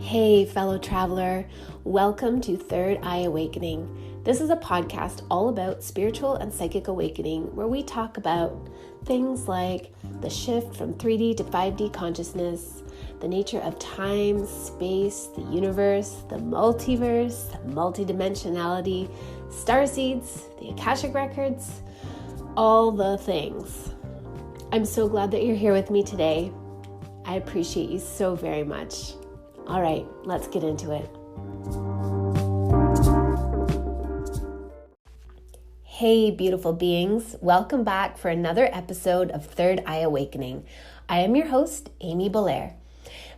Hey, fellow traveler, welcome to Third Eye Awakening. This is a podcast all about spiritual and psychic awakening where we talk about things like the shift from 3D to 5D consciousness, the nature of time, space, the universe, the multiverse, multidimensionality, starseeds, the Akashic Records, all the things. I'm so glad that you're here with me today. I appreciate you so very much. All right, let's get into it. Hey, beautiful beings. Welcome back for another episode of Third Eye Awakening. I am your host, Amy Belair.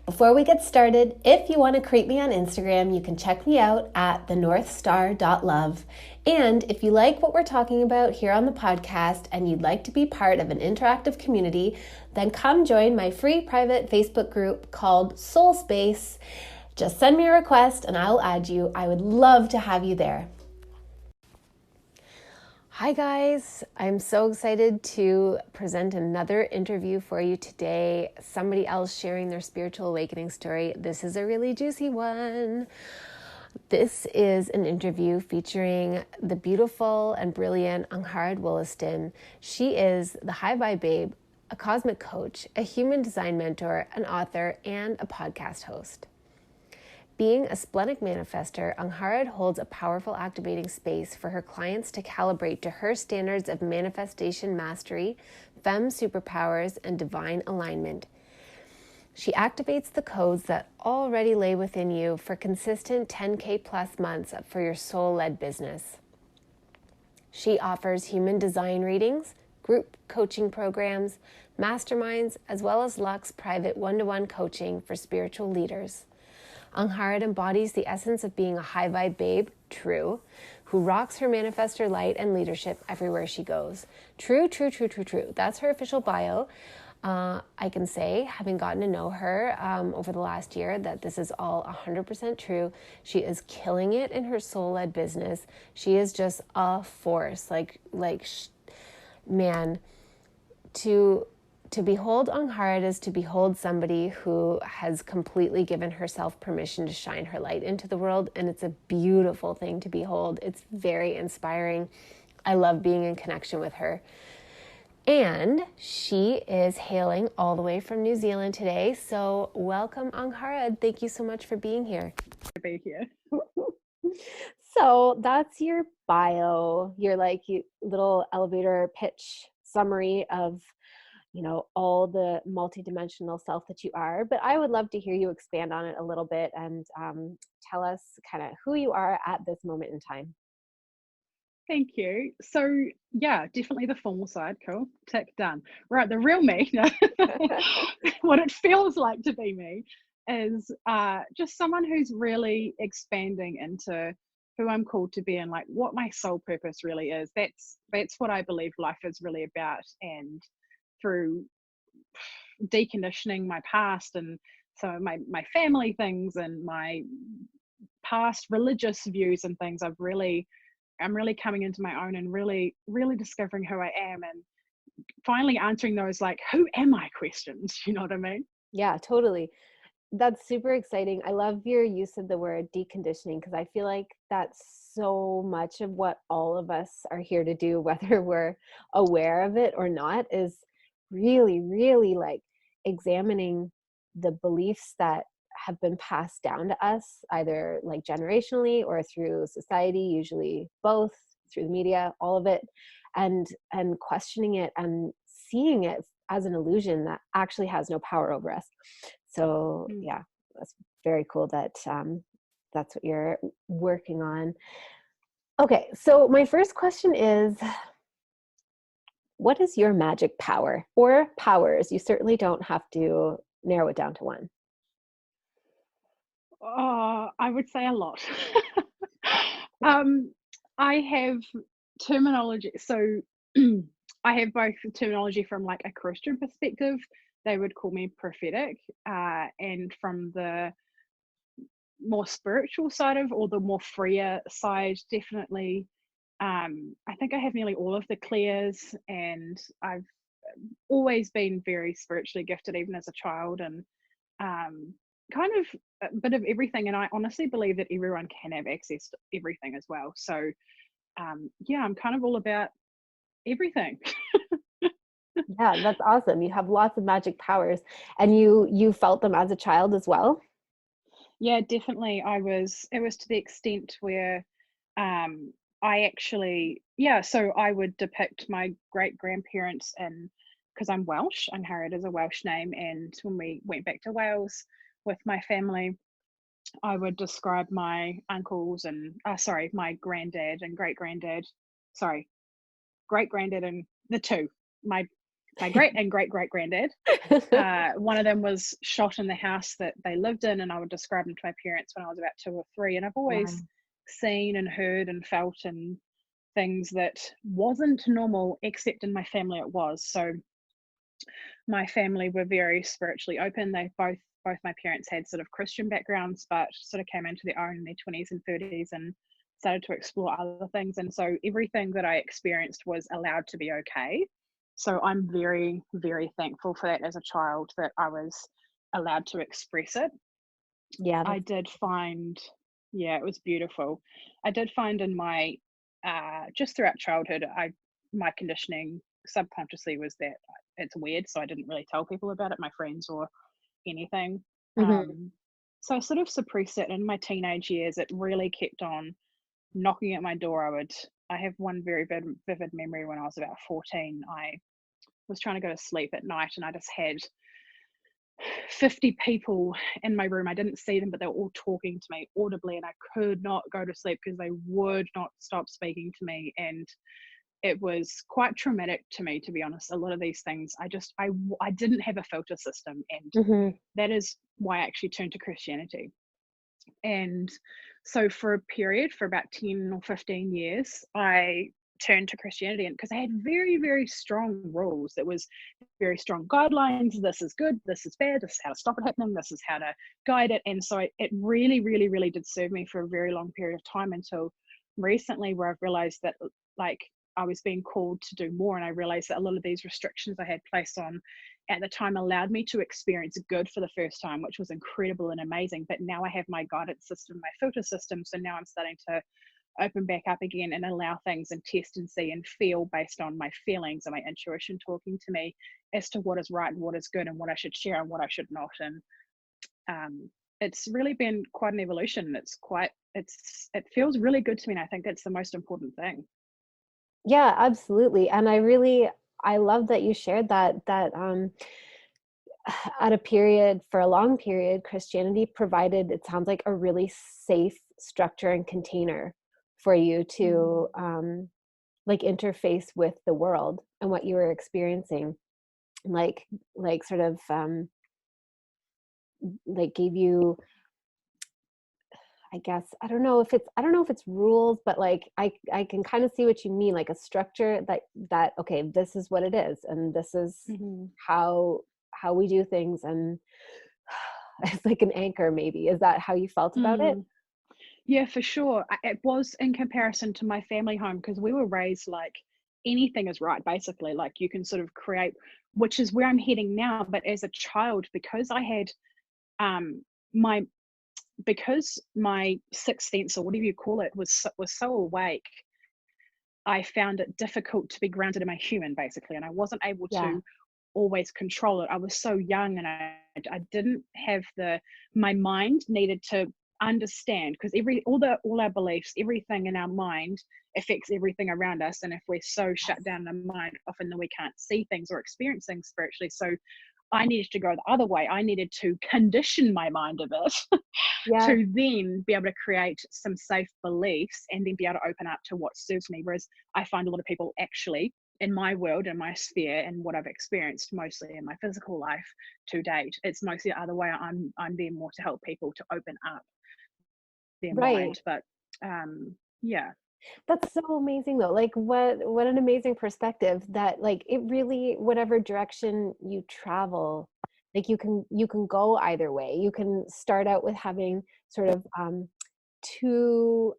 Before we get started, if you want to create me on Instagram, you can check me out at thenorthstar.love. And if you like what we're talking about here on the podcast and you'd like to be part of an interactive community, then come join my free private Facebook group called Soul Space. Just send me a request and I'll add you. I would love to have you there. Hi guys, I'm so excited to present another interview for you today. Somebody else sharing their spiritual awakening story. This is a really juicy one. This is an interview featuring the beautiful and brilliant Angharad Wollaston. She is the High Vibe Babe, a cosmic coach, a human design mentor, an author, and a podcast host. Being a splenic manifester, Angharad holds a powerful activating space for her clients to calibrate to her standards of manifestation mastery, femme superpowers, and divine alignment. She activates the codes that already lay within you for consistent 10K plus months for your soul-led business. She offers human design readings, group coaching programs, masterminds, as well as Luxe private one-to-one coaching for spiritual leaders. Angharad embodies the essence of being a high vibe babe, true, who rocks her manifestor light and leadership everywhere she goes. True. That's her official bio. I can say, having gotten to know her over the last year, that this is all 100% true. She is killing it in her soul-led business. She is just a force. Man, to behold Angharad is to behold somebody who has completely given herself permission to shine her light into the world, and it's a beautiful thing to behold. It's very inspiring. I love being in connection with her. And she is hailing all the way from New Zealand today. So welcome, Angharad. Thank you so much for being here. To be here. So that's your bio, your little elevator pitch summary of all the multidimensional self that you are. But I would love to hear you expand on it a little bit and tell us kind of who you are at this moment in time. Thank you. So yeah, definitely the formal side. Cool. Tick, done. Right, the real me, what it feels like to be me is just someone who's really expanding into who I'm called to be and like what my soul purpose really is. That's what I believe life is really about. And through deconditioning my past and some of my family things and my past religious views and things, I'm really coming into my own and really discovering who I am and finally answering those like who am I questions. You know what I mean? Yeah, totally. That's super exciting. I love your use of the word deconditioning because I feel like that's so much of what all of us are here to do, whether we're aware of it or not, is really like examining the beliefs that have been passed down to us, either like generationally or through society, usually both, through the media, all of it, and questioning it and seeing it as an illusion that actually has no power over us. So yeah, that's very cool that that's what you're working on. Okay, so my first question is, what is your magic power or powers? You certainly don't have to narrow it down to one. I would say a lot. I have terminology. So I have both terminology from like a Christian perspective. They would call me prophetic, and from the more spiritual side of, or the more freer side, definitely. I think I have nearly all of the clears, and I've always been very spiritually gifted, even as a child. And kind of a bit of everything, and I honestly believe that everyone can have access to everything as well. So yeah, I'm kind of all about everything. Yeah, that's awesome. You have lots of magic powers, and you felt them as a child as well? Yeah, definitely. It was to the extent where I actually, yeah, so I would depict my great grandparents, and because I'm Welsh, I'm Harriet as a Welsh name. And when we went back to Wales with my family, I would describe my uncles and, sorry, my granddad and great granddad, sorry, great granddad and the two, my great and great great granddad. One of them was shot in the house that they lived in, and I would describe them to my parents when I was about 2 or 3. And I've always Wow. seen and heard and felt and things that wasn't normal, except in my family it was. So my family were very spiritually open. They both my parents had sort of Christian backgrounds, but sort of came into their own in their 20s and 30s and started to explore other things. And so everything that I experienced was allowed to be okay. So I'm very, very thankful for that as a child, that I was allowed to express it. Yeah, I that's did find, yeah, it was beautiful. I did find in my, just throughout childhood, my conditioning subconsciously was that it's weird, so I didn't really tell people about it, my friends or anything. mhm. So I sort of suppressed it in my teenage years. It really kept on knocking at my door. I have one very vivid memory when I was about 14. I was trying to go to sleep at night, and I just had 50 people in my room. I didn't see them, but they were all talking to me audibly, and I could not go to sleep because they would not stop speaking to me. And it was quite traumatic to me, to be honest. A lot of these things, I didn't have a filter system, and Mhm. that is why I actually turned to Christianity. And so for a period, for about 10 or 15 years, I turned to Christianity, and because I had very, very strong rules. That was very strong guidelines. This is good, this is bad, this is how to stop it happening, this is how to guide it. And so it really, really, really did serve me for a very long period of time, until recently, where I've realized that, like, I was being called to do more. And I realized that a lot of these restrictions I had placed on at the time allowed me to experience good for the first time, which was incredible and amazing. But now I have my guidance system, my filter system. So now I'm starting to open back up again and allow things and test and see and feel based on my feelings and my intuition talking to me as to what is right and what is good and what I should share and what I should not. And it's really been quite an evolution. It feels really good to me. And I think that's the most important thing. Yeah, absolutely. And I love that you shared that at a period, for a long period, Christianity provided, it sounds like, a really safe structure and container for you Mm. to like interface with the world and what you were experiencing. Like like sort of like gave you, I guess, I don't know if it's rules, but like I can kind of see what you mean, like a structure that okay, this is what it is, and this is Mhm. how we do things, and it's like an anchor maybe. Is that how you felt about it? Mm. Yeah, for sure. It was in comparison to my family home, because we were raised like anything is right, basically. Like you can sort of create, which is where I'm heading now. But as a child, because I had um my because my sixth sense, or whatever you call it, was so awake, I found it difficult to be grounded in my human, basically, and I wasn't able Yeah. to always control it. I was so young, and I didn't have my mind needed to understand, because all our beliefs, everything in our mind affects everything around us. And if we're so shut down in our mind, often then we can't see things or experience things spiritually. So I needed to go the other way. I needed to condition my mind a bit Yeah. to then be able to create some safe beliefs and then be able to open up to what serves me. Whereas I find a lot of people actually, in my world, in my sphere, and what I've experienced mostly in my physical life to date, it's mostly the other way. I'm there more to help people to open up their Right. mind. But yeah. That's so amazing though. Like what an amazing perspective that like it really, whatever direction you travel, like you can go either way. You can start out with having sort of too,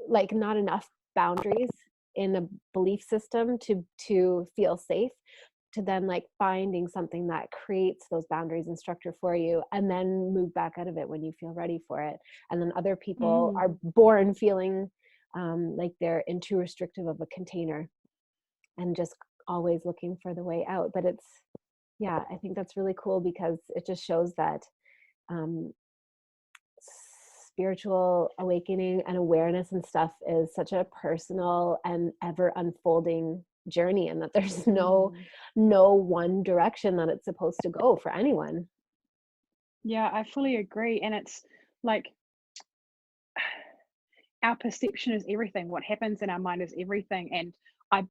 like, not enough boundaries in a belief system to feel safe, to then like finding something that creates those boundaries and structure for you, and then move back out of it when you feel ready for it. And then other people Mm. are born feeling like they're in too restrictive of a container and just always looking for the way out. But it's, yeah, I think that's really cool because it just shows that um, spiritual awakening and awareness and stuff is such a personal and ever unfolding journey, and that there's Mm. no one direction that it's supposed to go for anyone. Yeah, I fully agree. And it's like our perception is everything. What happens in our mind is everything. And my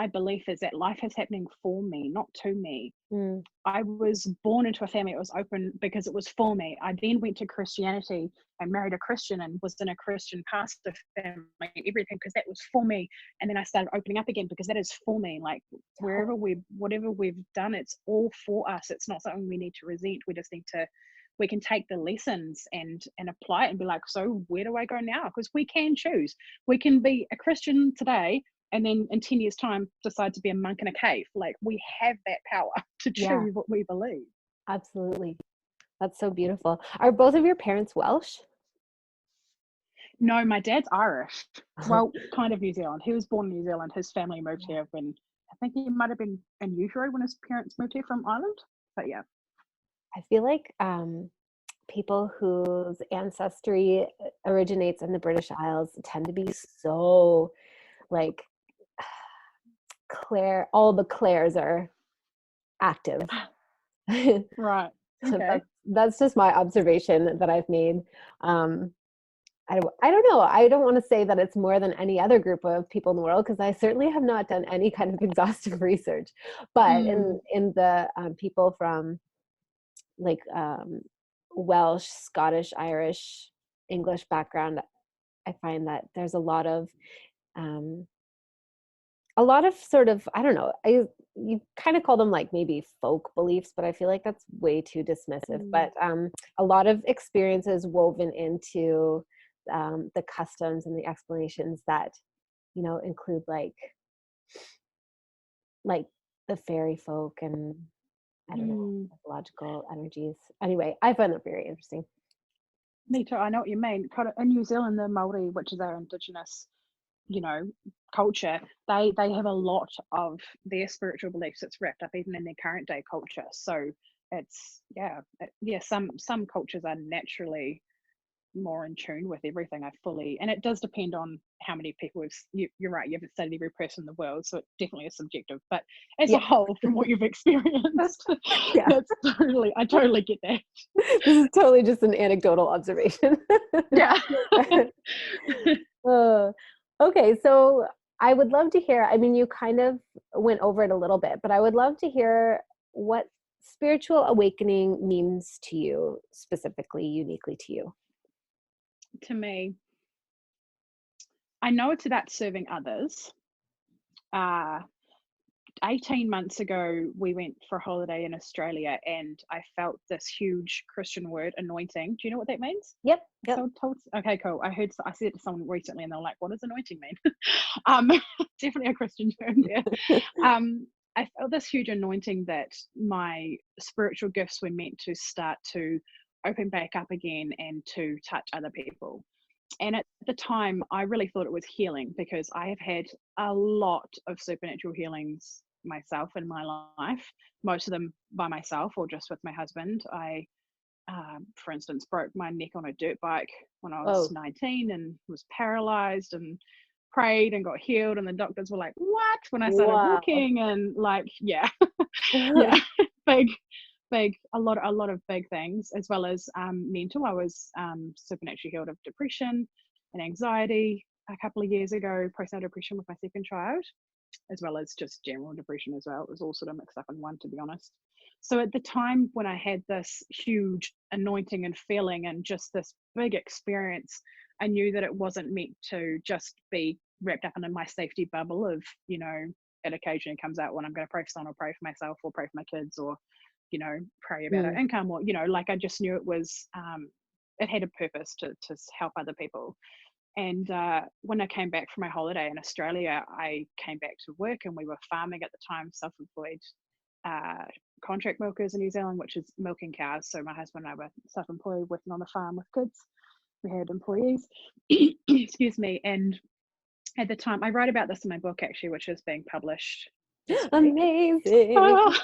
belief is that life is happening for me, not to me. Mm. I was born into a family that was open because it was for me. I then went to Christianity and married a Christian and was in a Christian pastor family and everything because that was for me. And then I started opening up again because that is for me. Like whatever we've done, it's all for us. It's not something we need to resent. We can take the lessons and apply it and be like, so where do I go now? Because we can choose. We can be a Christian today and then in 10 years' time decide to be a monk in a cave. Like we have that power to Yeah, choose what we believe. absolutely. That's so beautiful. Are both of your parents Welsh? No, my dad's Irish. Well, kind of New Zealand. He was born in New Zealand. His family moved Yeah. here when I think he might have been in utero when his parents moved here from Ireland. But yeah. I feel like people whose ancestry originates in the British Isles tend to be so like Claire, all the Claires are active. Right. Okay. That's just my observation that I've made. Um, I don't know. I don't want to say that it's more than any other group of people in the world because I certainly have not done any kind of exhaustive research. But Mm, in the people from like Welsh, Scottish, Irish, English background, I find that there's um, a lot of sort of, I don't know, you kind of call them like maybe folk beliefs, but I feel like that's way too dismissive. mm, But a lot of experiences woven into the customs and the explanations that include like the fairy folk and I don't know, mm. mythological energies. Anyway, I find that very interesting. Me too. I know what you mean. Kind of in New Zealand, the Maori, which is our indigenous, you know, culture, they have a lot of their spiritual beliefs that's wrapped up even in their current day culture. So it's yeah. Some cultures are naturally more in tune with everything. I fully, and it does depend on how many people you're right. You haven't studied every person in the world, so it definitely is subjective. But as a Yeah. whole, from what you've experienced, Yeah. I totally get that. This is totally just an anecdotal observation. Yeah. Uh, okay, so I would love to hear, I mean, you kind of went over it a little bit, but I would love to hear what spiritual awakening means to you, specifically, uniquely to you. To me, I know it's about serving others. Uh, 18 months ago, we went for a holiday in Australia and I felt this huge Christian word, anointing. Do you know what that means? Yep, yep. So told, okay, cool. I said it to someone recently and they're like, what does anointing mean? Definitely a Christian term there. I felt this huge anointing that my spiritual gifts were meant to start to open back up again and to touch other people. And at the time, I really thought it was healing because I have had a lot of supernatural healings myself in my life, most of them by myself or just with my husband. For instance, broke my neck on a dirt bike when I was Oh, 19 and was paralyzed and prayed and got healed. And the doctors were like, what? When I started wow. walking and like, yeah, yeah, big, a lot of big things, as well as mental. I was supernaturally healed of depression and anxiety a couple of years ago, postnatal depression with my second child, as well as just general depression as well. It was all sort of mixed up in one, to be honest. So at the time when I had this huge anointing and feeling and just this big experience, I knew that it wasn't meant to just be wrapped up in my safety bubble of, it occasionally comes out when I'm going to pray for someone or pray for myself or pray for my kids or, pray about our Mm, income or, like I just knew it was, it had a purpose to help other people. And when I came back from my holiday in Australia, I came back to work, and we were farming at the time, self-employed uh, contract milkers in New Zealand, which is milking cows. So my husband and I were self-employed, working on the farm with kids. We had employees, excuse me. And at the time, I write about this in my book actually, which is being published this week. Amazing. Oh.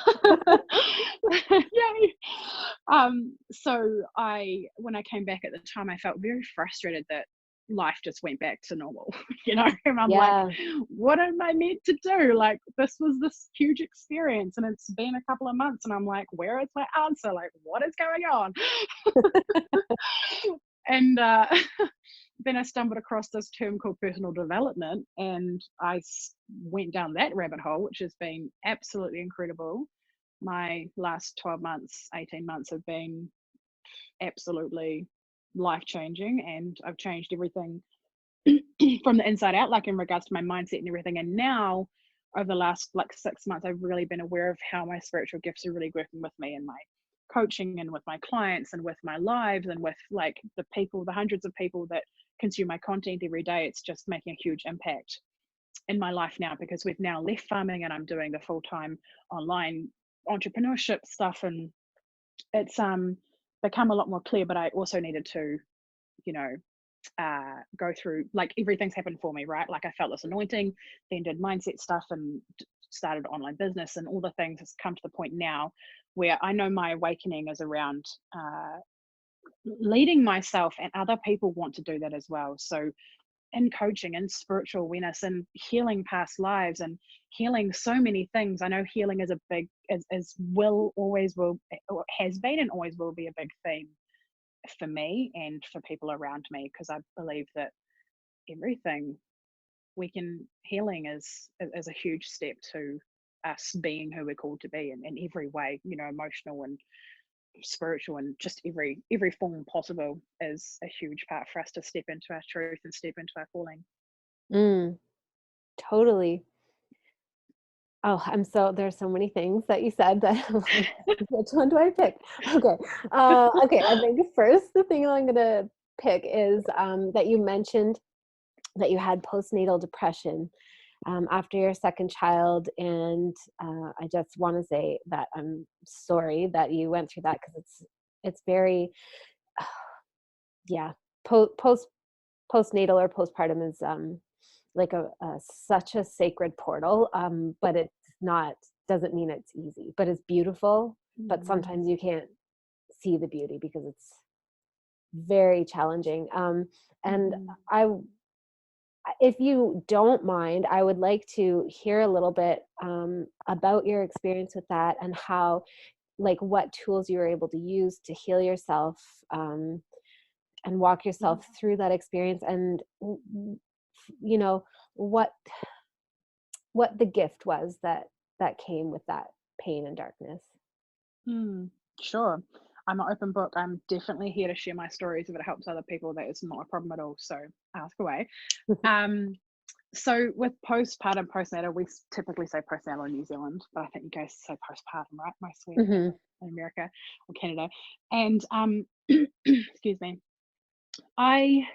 Yay. So when I came back at the time, I felt very frustrated that life just went back to normal, and I'm like, Yeah. what am I meant to do? Like, this was this huge experience, and it's been a couple of months, and I'm like, where is my answer? Like, what is going on? And then I stumbled across this term called personal development, and I went down that rabbit hole, which has been absolutely incredible. My last 12 months, 18 months have been absolutely life changing, and I've changed everything from the inside out, like in regards to my mindset and everything. And now, over the last like 6 months, I've really been aware of how my spiritual gifts are really working with me in my coaching and with my clients and with my lives and with like the people, the hundreds of people that consume my content every day. It's just making a huge impact in my life now, because we've now left farming and I'm doing the full-time online entrepreneurship stuff, and it's become a lot more clear. But I also needed to, you know, go through, like, everything's happened for me, right? Like, I felt this anointing, then did mindset stuff and started online business, and all the things has come to the point now where I know my awakening is around leading myself, and other people want to do that as well. So in coaching and spiritual awareness and healing past lives and healing so many things, I know healing is a big, is will always will, has been and always will be a big theme for me and for people around me, because I believe that everything healing is a huge step to us being who we're called to be in every way, emotional and spiritual, and just every form possible is a huge part for us to step into our truth and step into our calling. Mm, totally. Oh, there's so many things that you said that I'm like, which one do I pick? Okay. Okay. I think first, the thing I'm gonna pick is that you mentioned that you had postnatal depression after your second child, and I just want to say that I'm sorry that you went through that, because it's very yeah, postnatal or postpartum is like a such a sacred portal, but it's not, doesn't mean it's easy, but it's beautiful. But Mm. sometimes you can't see the beauty because it's very challenging. And Mm-hmm. I, if you don't mind, I would like to hear a little bit about your experience with that, and how, like, what tools you were able to use to heal yourself, and walk yourself through that experience, and you know what what the gift was that came with that pain and darkness. Mm, sure. I'm an open book. I'm definitely here to share my stories. If it helps other people, that is not a problem at all. So ask away. Um, so with postpartum, postnatal, we typically say postnatal in New Zealand, but I think you guys say postpartum, right? Mostly Hmm. in America or Canada. And excuse me, I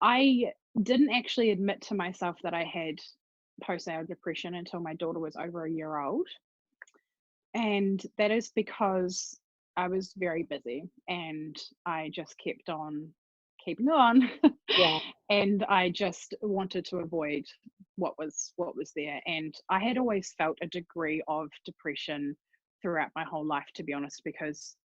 I didn't actually admit to myself that I had postnatal depression until my daughter was over a year old. And that is because I was very busy and I just kept on keeping on. Yeah. And I just wanted to avoid what was there. And I had always felt a degree of depression throughout my whole life, to be honest, because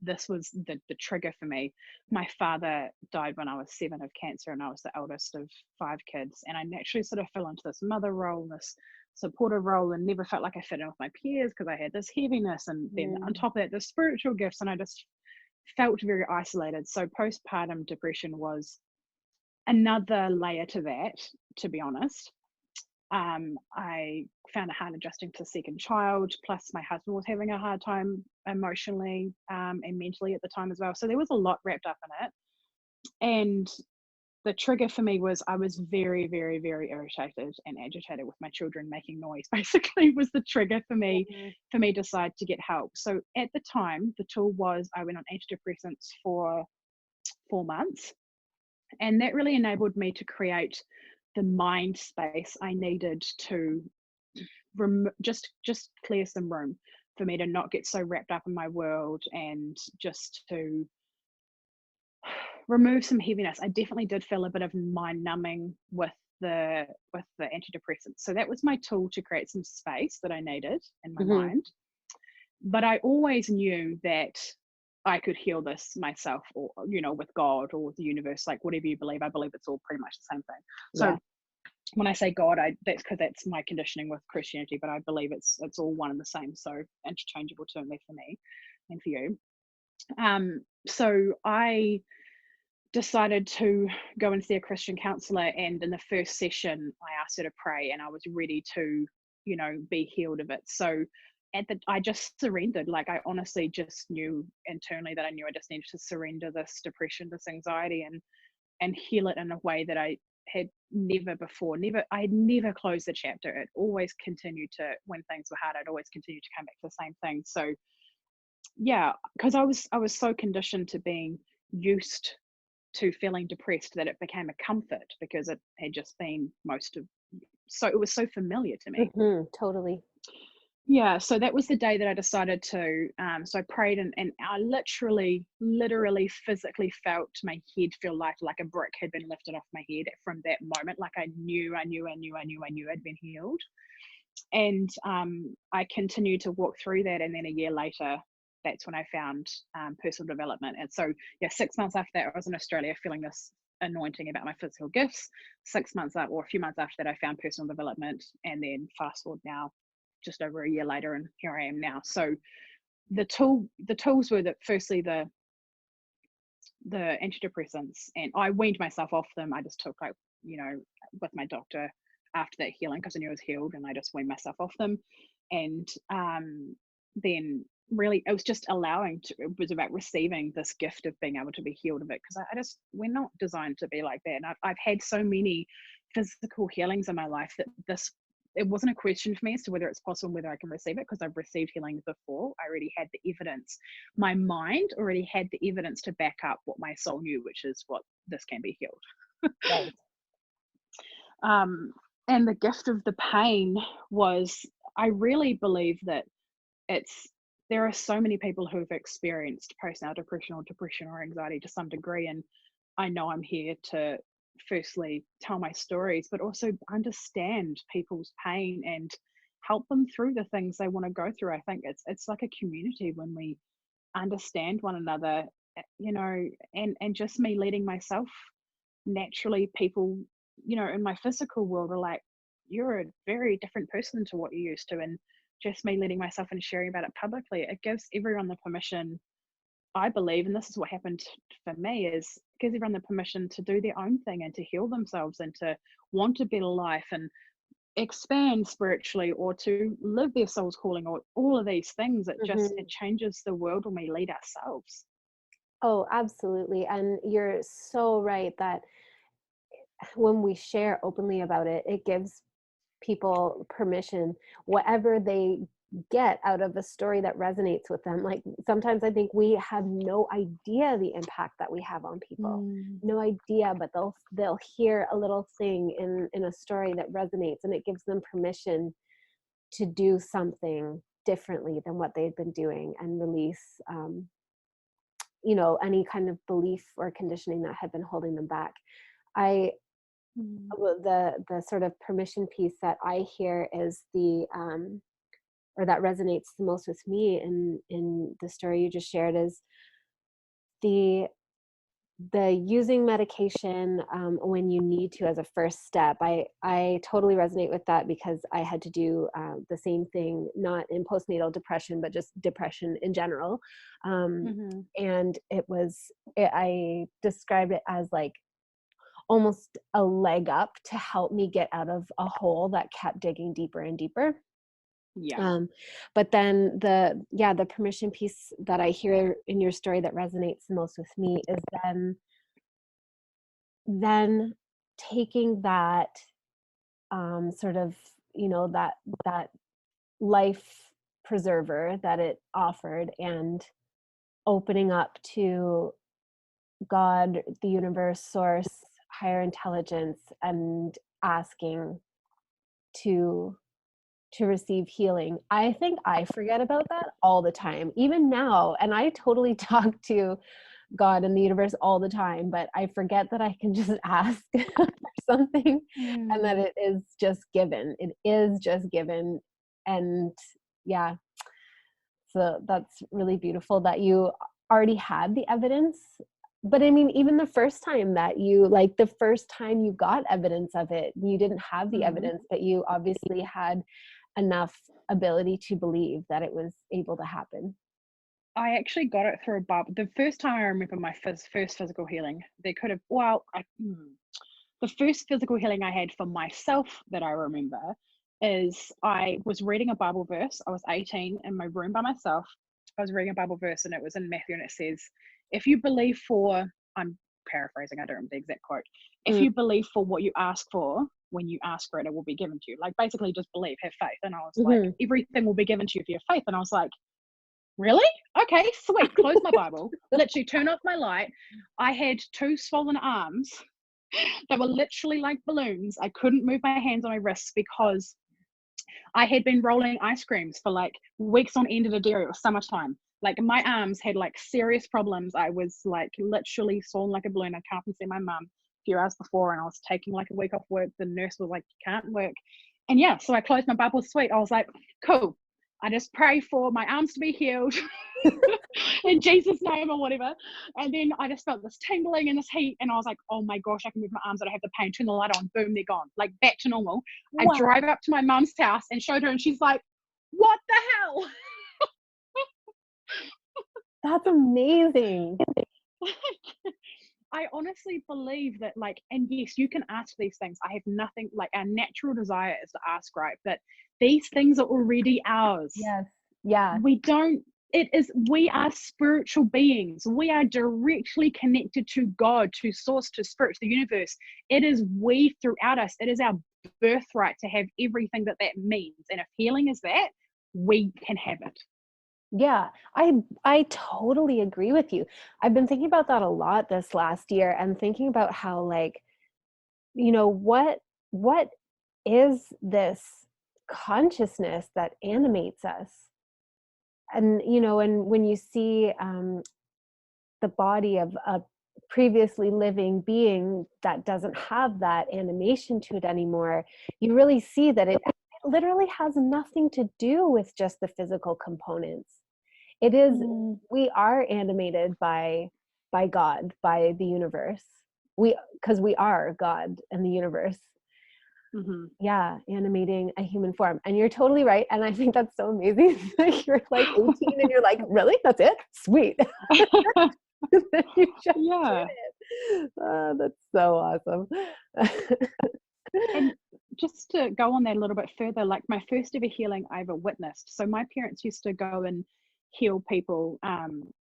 this was the trigger for me. My father died when I was 7 of cancer, and I was the eldest of 5 kids. And I naturally sort of fell into this mother role, this supportive role, and never felt like I fit in with my peers because I had this heaviness. And then on Mm. top of that, the spiritual gifts, and I just felt very isolated. So postpartum depression was another layer to that, to be honest. I found it hard adjusting to second child. Plus, my husband was having a hard time emotionally and mentally at the time as well. So there was a lot wrapped up in it. And the trigger for me was I was very, very, very irritated and agitated with my children making noise. Basically, was the trigger Mhm. for me to decide to get help. So at the time, the tool was I went on antidepressants for 4 months, and that really enabled me to create the mind space I needed to just clear some room for me to not get so wrapped up in my world, and just to remove some heaviness. I definitely did feel a bit of mind numbing with the antidepressants. So that was my tool to create some space that I needed in my Mhm. mind. But I always knew that I could heal this myself, or with God or with the universe, like whatever you believe. I believe it's all pretty much the same thing. So Yeah. when I say God, that's because that's my conditioning with Christianity, but I believe it's all one and the same. So interchangeable term there for me and for you. So I decided to go and see a Christian counselor, and in the first session I asked her to pray, and I was ready to be healed of it. So I just surrendered. Like, I honestly just knew internally that I knew I just needed to surrender this depression, this anxiety, and heal it in a way that I had never before. I had never closed the chapter. It always continued to, when things were hard, I'd always continue to come back to the same thing. So yeah, because I was so conditioned to being used to feeling depressed that it became a comfort, because it had just been so it was so familiar to me. Mhm. Totally. Yeah, so that was the day that I decided to, so I prayed, and I literally physically felt my head feel like a brick had been lifted off my head from that moment. Like, I knew I'd been healed. And I continued to walk through that, and then a year later, that's when I found personal development. And so, yeah, 6 months after that, I was in Australia feeling this anointing about my physical gifts. 6 months up, or a few months after that, I found personal development, and then fast forward now, just over a year later, and here I am now. So the tools were that, firstly, the antidepressants, and I weaned myself off them. I just took, like, with my doctor after that healing, because I knew I was healed, and I just weaned myself off them. And then really it was just it was about receiving this gift of being able to be healed of it, because we're not designed to be like that. And I've had so many physical healings in my life that it wasn't a question for me as to whether it's possible and whether I can receive it, because I've received healing before. I already had the evidence. My mind already had the evidence to back up what my soul knew, which is what this can be healed. Right. um, and the gift of the pain was, I really believe that it's there are so many people who have experienced postnatal depression or anxiety to some degree, and I know I'm here to firstly tell my stories, but also understand people's pain and help them through the things they want to go through. I think it's like a community when we understand one another, and just me leading myself naturally. People, in my physical world are like, you're a very different person to what you used to. And just me letting myself and sharing about it publicly, it gives everyone the permission, I believe, and this is what happened for me, is it gives everyone the permission to do their own thing and to heal themselves and to want a better life and expand spiritually, or to live their soul's calling, or all of these things. It Mhm. changes the world when we lead ourselves. Oh, absolutely. And you're so right that when we share openly about it, it gives people permission, whatever they get out of a story that resonates with them. Like, sometimes I think we have no idea the impact that we have on people. Mm, No idea, but they'll hear a little thing in a story that resonates, and it gives them permission to do something differently than what they've been doing, and release any kind of belief or conditioning that had been holding them back. I mm, Well, the sort of permission piece that I hear is or that resonates the most with me in the story you just shared, is the using medication when you need to, as a first step. I totally resonate with that, because I had to do the same thing, not in postnatal depression, but just depression in general. mhm. And I described it as like almost a leg up to help me get out of a hole that kept digging deeper and deeper. Yeah. Um, but then the permission piece that I hear in your story that resonates the most with me is then then taking that sort of, that life preserver that it offered and opening up to God, the universe, source, higher intelligence, and asking to receive healing. I think I forget about that all the time, even now. And I totally talk to God and the universe all the time, but I forget that I can just ask for something and that Mm. it is just given. It is just given. And yeah, so that's really beautiful that you already had the evidence. But I mean, even the first time that the first time you got evidence of it, you didn't have the Mm. evidence, but you obviously had enough ability to believe that it was able to happen. I actually got it through a Bible. The first time I remember my first physical healing, there could have, well, the first physical healing I had for myself that I remember is I was reading a Bible verse. I was 18 in my room by myself. I was reading a Bible verse and it was in Matthew and it says, if you believe for, I'm paraphrasing, I don't remember the exact quote. If Mm, you believe for what you ask for, when you ask for it, it will be given to you. Like basically just believe, have faith. And I was like, mhm. everything will be given to you if you have faith. And I was like, really? Okay, sweet. Close my Bible, literally turn off my light. I had two swollen arms that were literally like balloons. I couldn't move my hands on my wrists because I had been rolling ice creams for like weeks on end at a dairy. It was so much time. Like my arms had like serious problems. I was like literally swollen like a balloon. I can't even see my mum a few hours before, and I was taking like a week off work. The nurse was like, "You can't work." And yeah, so I closed my Bible sweet. I was like, cool. I just pray for my arms to be healed in Jesus' name or whatever. And then I just felt this tingling and this heat, and I was like, oh my gosh, I can move my arms. I don't have the pain. Turn the light on. Boom, they're gone. Like back to normal. I Wow, drive up to my mum's house and showed her, and she's like, what the hell? that's amazing. I honestly believe that, like, and yes, you can ask these things. I have nothing, like, our natural desire is to ask, right? But these things are already ours. Yes. Yeah. We don't, it is, we are spiritual beings. We are directly connected to God, to source, to spirit, to the universe. It is we throughout us. It is our birthright to have everything that that means. And if healing is that, we can have it. Yeah, I totally agree with you. I've been thinking about that a lot this last year and thinking about how like, what is this consciousness that animates us? And and when you see the body of a previously living being that doesn't have that animation to it anymore, you really see that it literally has nothing to do with just the physical components. It is, Mm, we are animated by God, by the universe. We, because we are God and the universe. mm-hmm. Yeah, animating a human form. And you're totally right. And I think that's so amazing. You're like 18 and you're like, really? That's it? Sweet. You just did Yeah. it. That's so awesome. And just to go on that a little bit further, like my first ever healing I ever witnessed. So my parents used to go and heal people.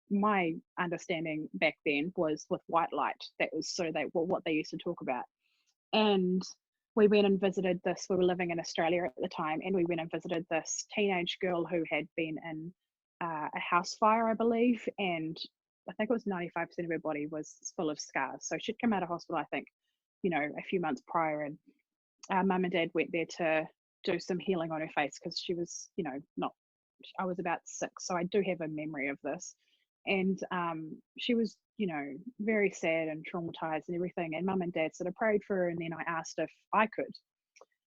My understanding back then was with white light. That was sort of what they used to talk about. And we went and visited this. We were living in Australia at the time, and we went and visited this teenage girl who had been in a house fire, I believe, and I think it was 95% of her body was full of scars. So she'd come out of hospital, I think, a few months prior, and mum and dad went there to do some healing on her face because she was, not, I was about 6. So I do have a memory of this. And she was, very sad and traumatized and everything. And mum and dad sort of prayed for her. And then I asked if I could.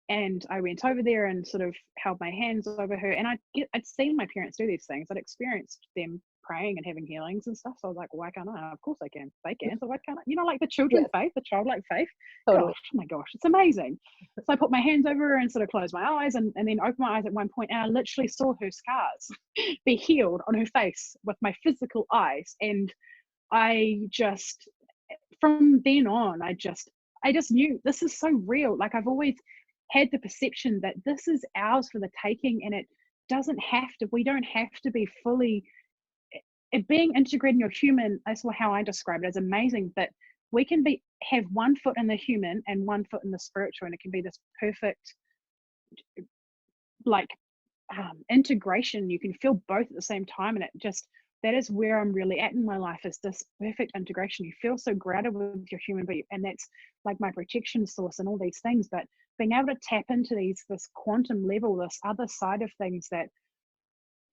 And I went over there and sort of held my hands over her. And I'd seen my parents do these things. I'd experienced them praying and having healings and stuff. So I was like, why can't I? Of course I can. They can. So why can't I? Like the children Yes, faith, the childlike faith. Gosh, totally. oh my gosh, it's amazing. So I put my hands over her and sort of closed my eyes and then opened my eyes at one point, and I literally saw her scars be healed on her face with my physical eyes. And I just, from then on, I just knew this is so real. Like I've always had the perception that this is ours for the taking, and it doesn't have to, we don't have to be fully, it being integrated in your human, that's how I describe it, as amazing, but we can have one foot in the human and one foot in the spiritual, and it can be this perfect, like, integration. You can feel both at the same time, and it just, that is where I'm really at in my life, is this perfect integration. You feel so grounded with your human being, and that's like my protection source and all these things. But being able to tap into this quantum level, this other side of things, that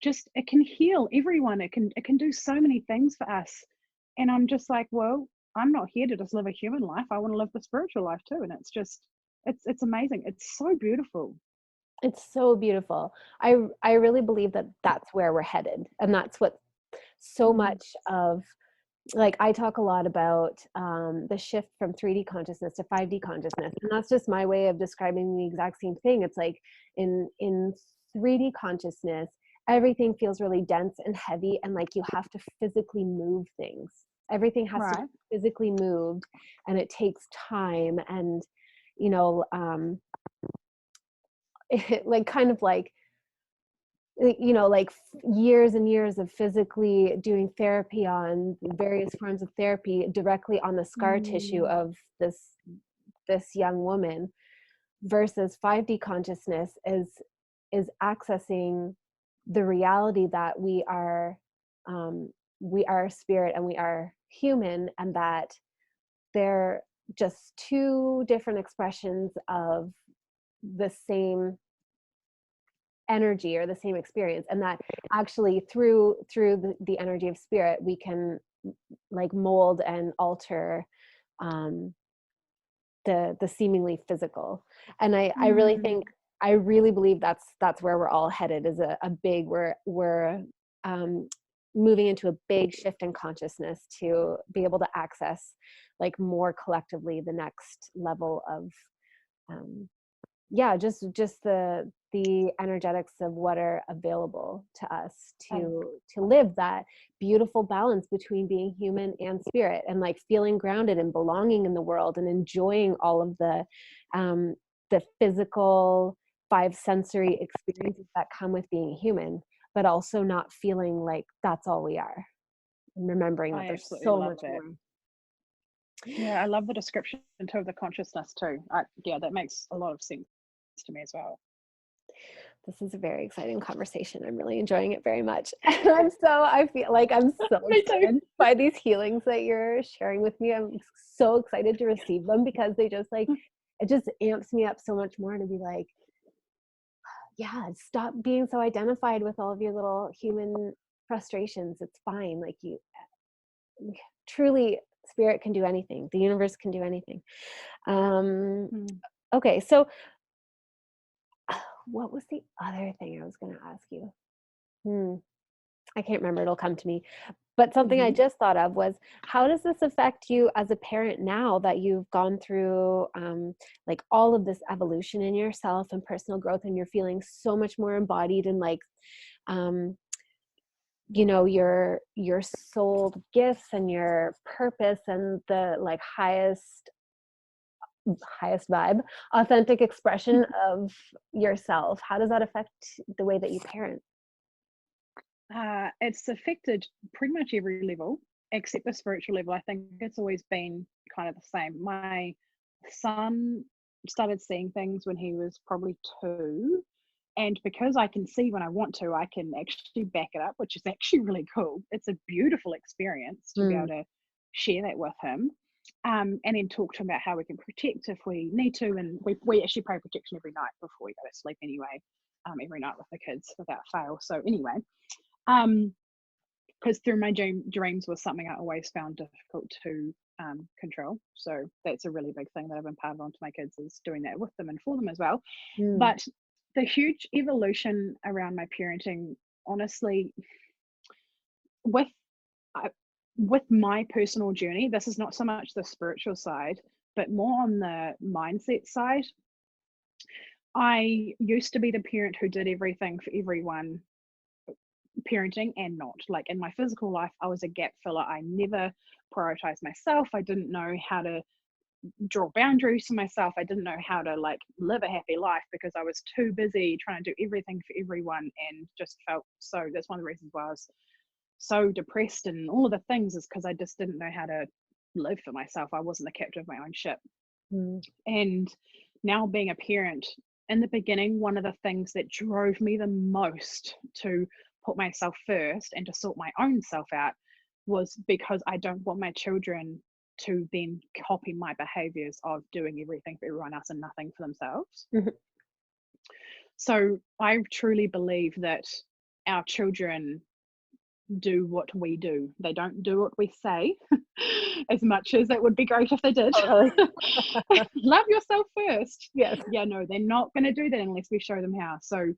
just, it can heal everyone. It can do so many things for us. And I'm just like, well, I'm not here to just live a human life. I want to live the spiritual life too. And it's just, it's amazing. It's so beautiful. It's so beautiful. I really believe that that's where we're headed, and that's what so Mm. much of, like, I talk a lot about the shift from 3D consciousness to 5D consciousness, and that's just my way of describing the exact same thing. It's like in 3D consciousness, everything feels really dense and heavy, and like you have to physically move things. Everything has to be Right. physically moved, and it takes time, and you know, like kind of like like years and years of physically doing therapy on various forms of therapy directly on the scar tissue Mm. of this young woman, versus 5D consciousness is accessing the reality that we are spirit and we are human, and that they're just two different expressions of the same energy or the same experience, and that actually through the energy of spirit we can like mold and alter um the seemingly physical. And I really Mm. think, I really believe that's where we're all headed, is a big, we're um moving into a big shift in consciousness to be able to access like more collectively the next level of um yeah, just the energetics of what are available to us Um, to live that beautiful balance between being human and spirit, and like feeling grounded and belonging in the world and enjoying all of um the physical five sensory experiences that come with being human, but also not feeling like that's all we are, and remembering that I there's absolutely so love much that. more. Yeah, I love the description too of the consciousness too. Yeah, that makes a lot of sense to me as well. This is a very exciting conversation. I'm really enjoying it very much. I feel like I'm so Me too. excited by these healings that you're sharing with me. I'm so excited to receive them, because they just like, it just amps me up so much more to be like, yeah, stop being so identified with all of your little human frustrations. It's fine. Like, you truly, spirit can do anything. The universe can do anything. Um, Mm. okay, so what was the other thing I was going to ask you? Hmm. I can't remember, it'll come to me. But something I Hmm. just thought of was, how does this affect you as a parent now that you've gone through like all of this evolution in yourself and personal growth, and you're feeling so much more embodied in like um, your soul gifts and your purpose and the like highest vibe, authentic expression of yourself. How does that affect the way that you parent? It's affected pretty much every level except the spiritual level. I think it's always been kind of the same. My son started seeing things when he was probably 2. And because I can see when I want to, I can actually back it up, which is actually really cool. It's a beautiful experience to be able Mm, to share that with him. And then talk to him about how we can protect if we need to. And we actually pray protection every night before we go to sleep anyway, every night with the kids without fail. So, anyway, um, because through my dreams was something I always found difficult to control. So that's a really big thing that I've imparted onto my kids, is doing that with them and for them as well. mm, But the huge evolution around my parenting, honestly, with uh, with my personal journey, this is not so much the spiritual side, but more on the mindset side. I used to be the parent who did everything for everyone, parenting and not. Like in my physical life, I was a gap filler. I never prioritized myself. I didn't know how to draw boundaries for myself. I didn't know how to like live a happy life because I was too busy trying to do everything for everyone, and just felt so. That's one of the reasons why I was so depressed and all of the things, is because I just didn't know how to live for myself. I wasn't the captain of my own ship. Mm. And now being a parent, in the beginning, one of the things that drove me the most to put myself first and to sort my own self out was because I don't want my children to then copy my behaviors of doing everything for everyone else and nothing for themselves. Mhm. So I truly believe that our children do what we do. They don't do what we say, as much as it would be great if they did. Totally. Love yourself first. Yes. Yeah, no, they're not going to do that unless we show them how. So,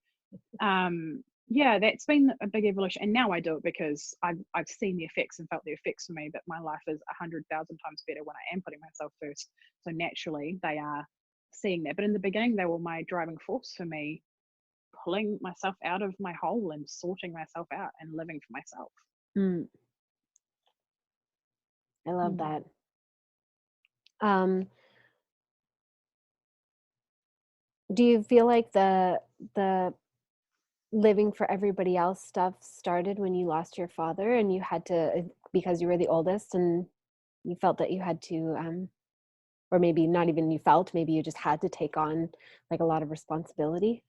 yeah, that's been a big evolution. And now I do it because I've seen the effects and felt the effects for me, that my life is 100,000 times better when I am putting myself first. So naturally, they are seeing that. But in the beginning, they were my driving force for me, pulling myself out of my hole and sorting myself out and living for myself. Mm. I love Mm. that. Um, do you feel like the living for everybody else stuff started when you lost your father and you had to, because you were the oldest and you felt that you had to, or maybe not even you felt, maybe you just had to take on like a lot of responsibility?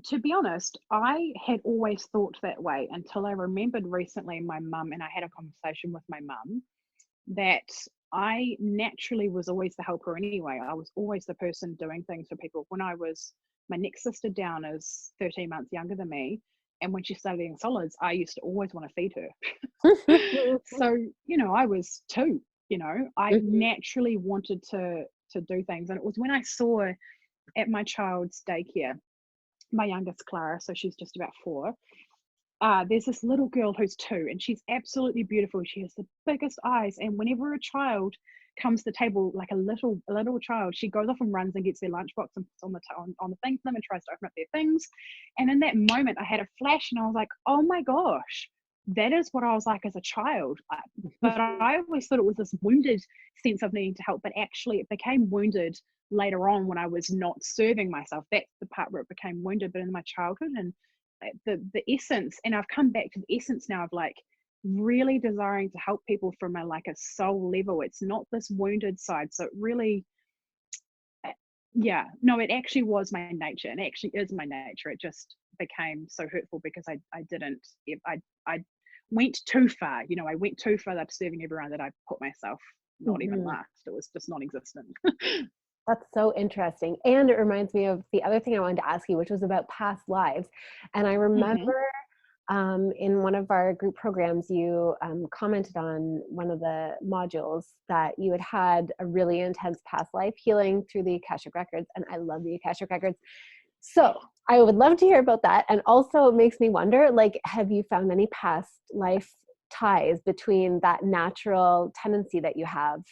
To be honest, I had always thought that way until I remembered recently my mum, and I had a conversation with my mum that I naturally was always the helper anyway. I was always the person doing things for people. When I was, my next sister down is 13 months younger than me. And when she started eating solids, I used to always want to feed her. So, I was two, I Mhm. naturally wanted to do things. And it was when I saw at my child's daycare, my youngest Clara, so she's just about 4. There's this little girl who's 2, and she's absolutely beautiful. She has the biggest eyes, and whenever a child comes to the table, like a little child, she goes off and runs and gets their lunchbox and puts on the thing for them and tries to open up their things. And in that moment, I had a flash, and I was like, "Oh my gosh, that is what I was like as a child." But I always thought it was this wounded sense of needing to help, but actually, it became wounded later on when I was not serving myself. That's the part where it became wounded. But in my childhood and the essence, and I've come back to the essence now of like really desiring to help people from a soul level. It's not this wounded side. So it really, yeah, no, it actually was my nature, and actually is my nature. It just became so hurtful because I didn't, I went too far. I went too far up serving everyone that I put myself not even Mhm. last. It was just non-existent. That's so interesting. And it reminds me of the other thing I wanted to ask you, which was about past lives. And I Hmm. remember in one of our group programs, you commented on one of the modules that you had had a really intense past life healing through the Akashic Records. And I love the Akashic Records. So I would love to hear about that. And also it makes me wonder, like, have you found any past life ties between that natural tendency that you have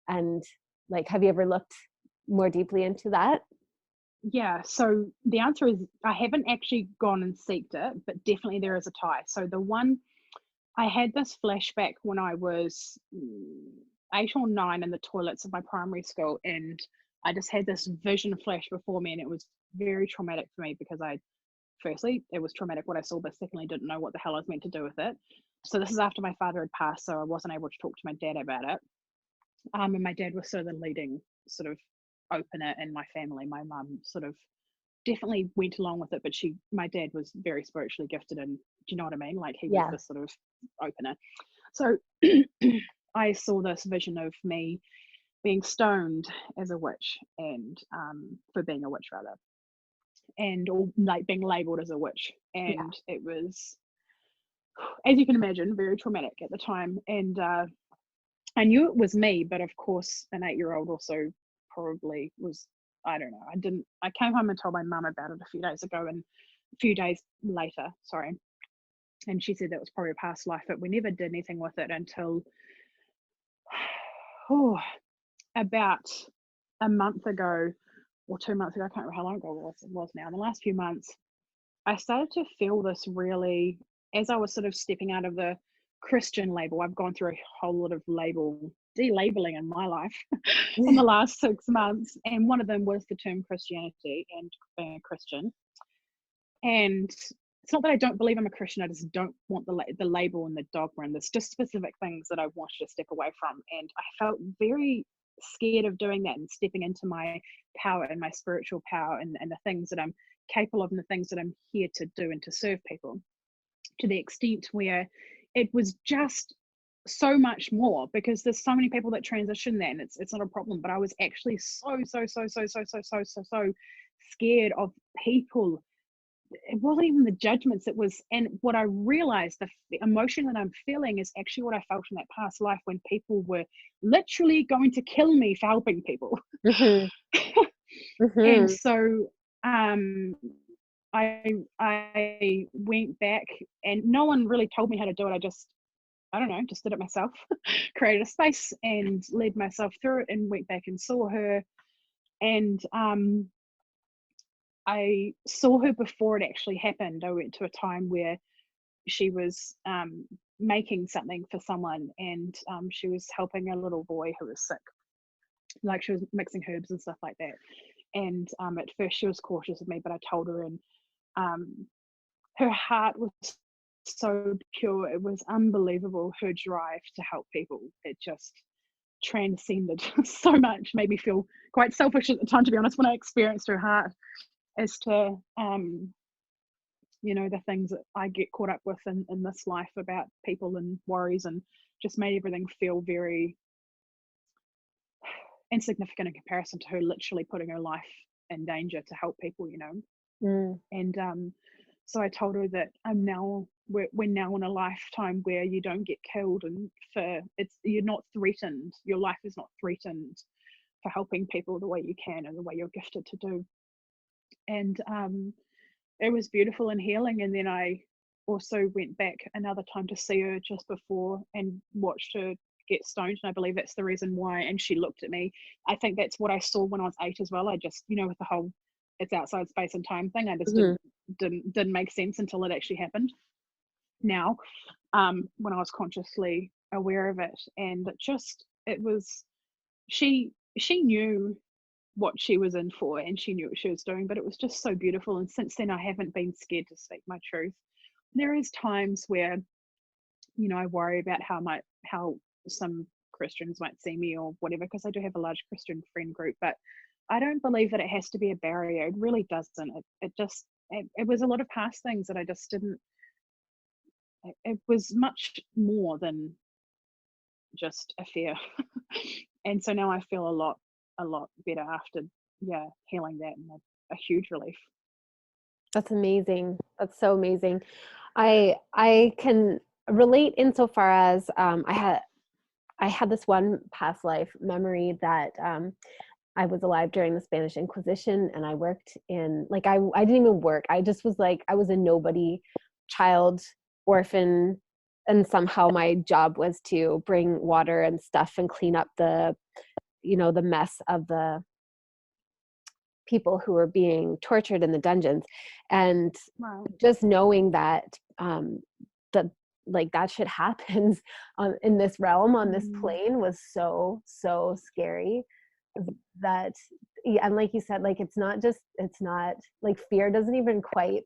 and like, have you ever looked more deeply into that? Yeah, so the answer is I haven't actually gone and seeked it, but definitely there is a tie. So the one, I had this flashback when I was 8 or 9 in the toilets of my primary school, and I just had this vision flash before me, and it was very traumatic for me because firstly, it was traumatic what I saw, but secondly, didn't know what the hell I was meant to do with it. So this is after my father had passed, so I wasn't able to talk to my dad about it. And my dad was sort of the leading sort of opener in my family. My mum sort of definitely went along with it, but my dad was very spiritually gifted, and do you know what I mean? Like he was Yeah. this sort of opener. So I saw this vision of me being stoned as a witch, and for being a witch rather, and or like being labeled as a witch, Yeah. and it was, as you can imagine, very traumatic at the time. And I knew it was me, but of course, an 8-year-old also probably was. I don't know. I came home and told my mum about it a few days ago, and a few days later, sorry, and she said that was probably a past life, but we never did anything with it until oh, about a month ago or 2 months ago. I can't remember how long ago it was now. In the last few months, I started to feel this really, as I was sort of stepping out of the Christian label. I've gone through a whole lot of delabeling in my life in the last 6 months. And one of them was the term Christianity and being a Christian. And it's not that I don't believe I'm a Christian. I just don't want the label and the dogma, and there's just specific things that I wanted to step away from. And I felt very scared of doing that and stepping into my power and my spiritual power, and the things that I'm capable of and the things that I'm here to do and to serve people, to the extent where it was just so much more, because there's so many people that transition that, and it's not a problem. But I was actually so scared of people. It wasn't even the judgments, it was, and what I realized, the emotion that I'm feeling is actually what I felt in that past life, when people were literally going to kill me for helping people. Mm-hmm. And Mm-hmm. so um I went back, and no one really told me how to do it. I don't know, just did it myself. Created a space and led myself through it, and went back and saw her. And I saw her before it actually happened. I went to a time where she was making something for someone, and she was helping a little boy who was sick. Like, she was mixing herbs and stuff like that. And at first she was cautious of me, but I told her, and um, her heart was so pure. It was unbelievable. Her drive to help people, it just transcended so much. Made me feel quite selfish at the time, to be honest, when I experienced her heart, as to the things that I get caught up with in this life about people and worries, and just made everything feel very insignificant in comparison to her literally putting her life in danger to help people. Mm. And so I told her that we're now in a lifetime where you don't get killed, and you're not threatened. Your life is not threatened for helping people the way you can and the way you're gifted to do. And it was beautiful and healing. And then I also went back another time to see her just before, and watched her get stoned, and I believe that's the reason why. And she looked at me. I think that's what I saw when I was 8 as well. I just, with the whole it's outside space and time thing, I just Mm-hmm. didn't make sense until it actually happened. Now, when I was consciously aware of it, and it was she knew what she was in for, and she knew what she was doing, but it was just so beautiful. And since then, I haven't been scared to speak my truth. There is times where I worry about how some Christians might see me or whatever, because I do have a large Christian friend group, but I don't believe that it has to be a barrier. It really doesn't. It was a lot of past things that I just didn't. It was much more than just a fear, and so now I feel a lot better after healing that, and a huge relief. That's amazing. That's so amazing. I can relate insofar as I had this one past life memory that I was alive during the Spanish Inquisition, and I worked in, like, I didn't even work. I just was like, I was a nobody child, orphan, and somehow my job was to bring water and stuff and clean up the mess of the people who were being tortured in the dungeons. And Wow. just knowing that that like that shit happens in this realm, on this Mm, plane, was so scary. That, yeah, and like you said, like, it's not like, fear doesn't even quite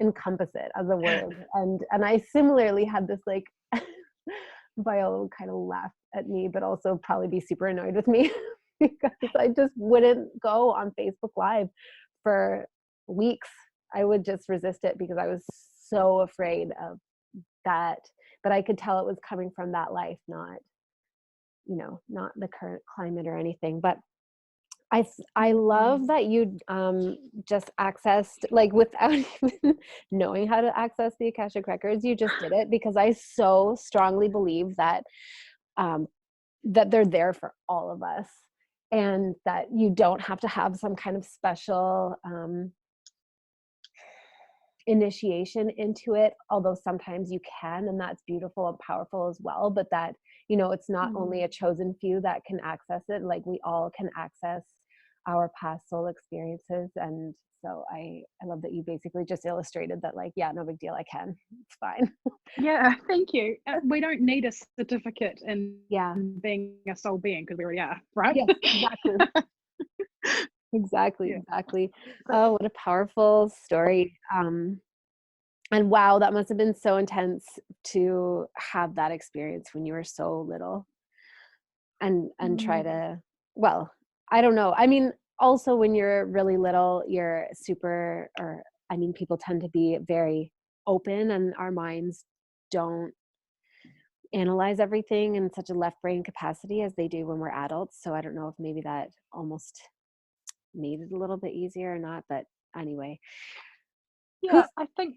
encompass it as a word. And I similarly had this, like, Viola would kind of laugh at me, but also probably be super annoyed with me because I just wouldn't go on Facebook Live for weeks. I would just resist it because I was so afraid of that. But I could tell it was coming from that life, not the current climate or anything. But I love mm, that you just accessed, like, without even knowing how to access the Akashic records, you just did it, because I so strongly believe that um, that they're there for all of us, and that you don't have to have some kind of special initiation into it, although sometimes you can, and that's beautiful and powerful as well. But that, it's not mm. only a chosen few that can access it, like, we all can access our past soul experiences. And so I love that you basically just illustrated that, like, yeah, no big deal, I can, it's fine. Yeah, thank you. We don't need a certificate in Yeah. being a soul being, because we already are, right? Yes, exactly. Exactly, Yeah. exactly. So, Oh, what a powerful story. And wow, that must have been so intense to have that experience when you were so little and try Mm. to, well, I don't know. I mean, also when you're really little, you're super, or I mean, people tend to be very open and our minds don't analyze everything in such a left brain capacity as they do when we're adults. So I don't know if maybe that almost made it a little bit easier or not, but anyway. Yeah, Who's I think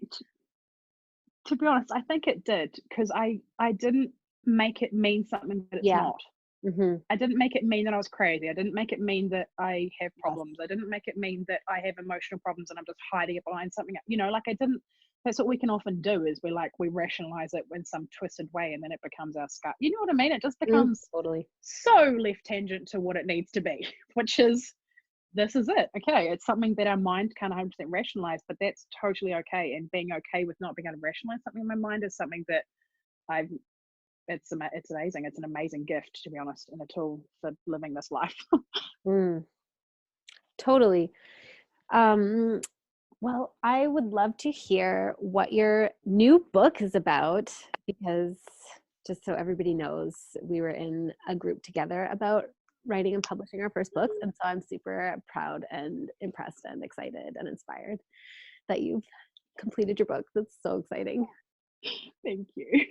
to be honest, I think it did because I didn't make it mean something that it's yeah. not. Mhm. I didn't make it mean that I was crazy. I didn't make it mean that I have Yes. problems. I didn't make it mean that I have emotional problems and I'm just hiding it behind something. You know, like I didn't. That's what we can often do is we rationalize it in some twisted way and then it becomes our scar. You know what I mean? It just becomes Totally. so left tangent to what it needs to be, which is this is it. Okay, it's something that our mind can't 100% rationalize, but that's totally okay. And being okay with not being able to rationalize something in my mind is something that I've it's amazing. It's an amazing gift, to be honest, and a tool for living this life. Mm, totally. Um, well, I would love to hear what your new book is about because just so everybody knows, we were in a group together about writing and publishing our first books. And so I'm super proud and impressed and excited and inspired that you've completed your book. That's so exciting. Thank you.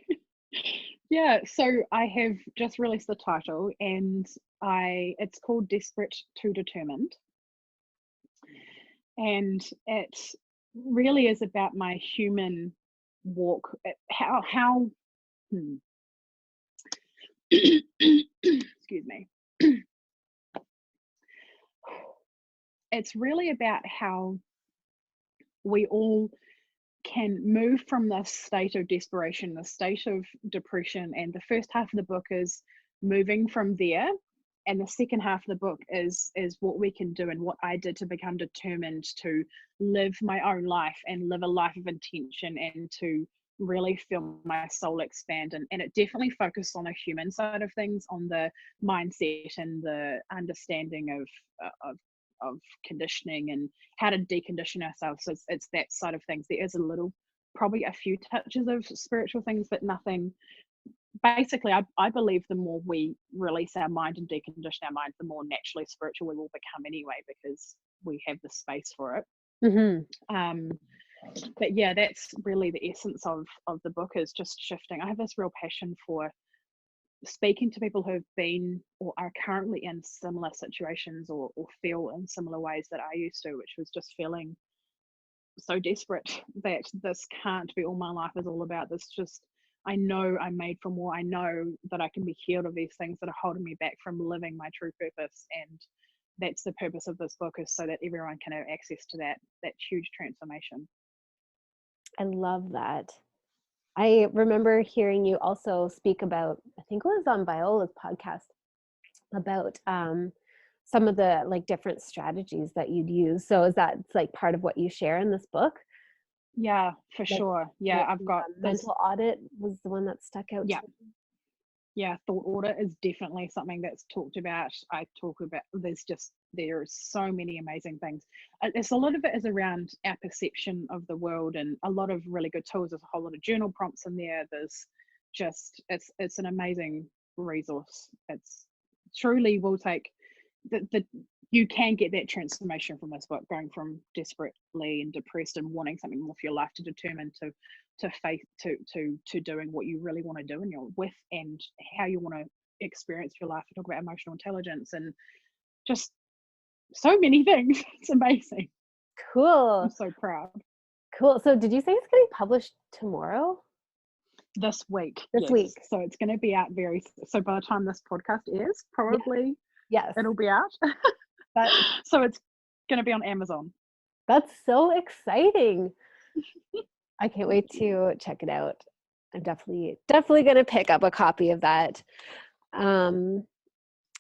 Yeah, so I have just released the title, and I it's called Desperate to Determined, and it really is about my human walk. How hmm. Excuse me. It's really about how we all can move from this state of desperation, the state of depression, and the first half of the book is moving from there, and the second half of the book is what we can do and what I did to become determined to live my own life and live a life of intention and to really feel my soul expand, and it definitely focused on a human side of things, on the mindset and the understanding of conditioning and how to decondition ourselves. So it's that side of things. There is a little, probably a few touches of spiritual things, but nothing. Basically, I believe the more we release our mind and decondition our mind, the more naturally spiritual we will become anyway, because we have the space for it. Mm-hmm. Um, but yeah, that's really the essence of the book, is just shifting. I have this real passion for speaking to people who've been or are currently in similar situations, or feel in similar ways that I used to, which was just feeling so desperate that this can't be all my life is all about. This just, I know I'm made for more. I know that I can be healed of these things that are holding me back from living my true purpose. And that's the purpose of this book, is so that everyone can have access to that huge transformation. I love that. I remember hearing you also speak about, I think it was on Viola's podcast, about some of the like different strategies that you'd use. So is that like part of what you share in this book? Yeah, for Like, sure. like Yeah, I've got this. mental audit was the one that stuck out Yeah, to me. yeah, thought order is definitely something that's talked about. I talk about, there are so many amazing things. It's a lot of it is around our perception of the world, and a lot of really good tools. There's a whole lot of journal prompts in there. There's just, it's an amazing resource. It's truly will take the you can get that transformation from this book, going from desperately and depressed and wanting something more for your life to determined to faith, to doing what you really want to do in your with, and how you want to experience your life. We talk about emotional intelligence and just so many things. It's amazing. I'm Cool. so proud. Cool. So did you say it's getting published tomorrow? This week, This yes. week. So it's going to be out so by the time this podcast airs, Yeah. probably Yes. it'll be out. That So it's going to be on Amazon. that's so exciting. I can't Thank wait you. to check it out. I'm definitely gonna pick up a copy of that. Um,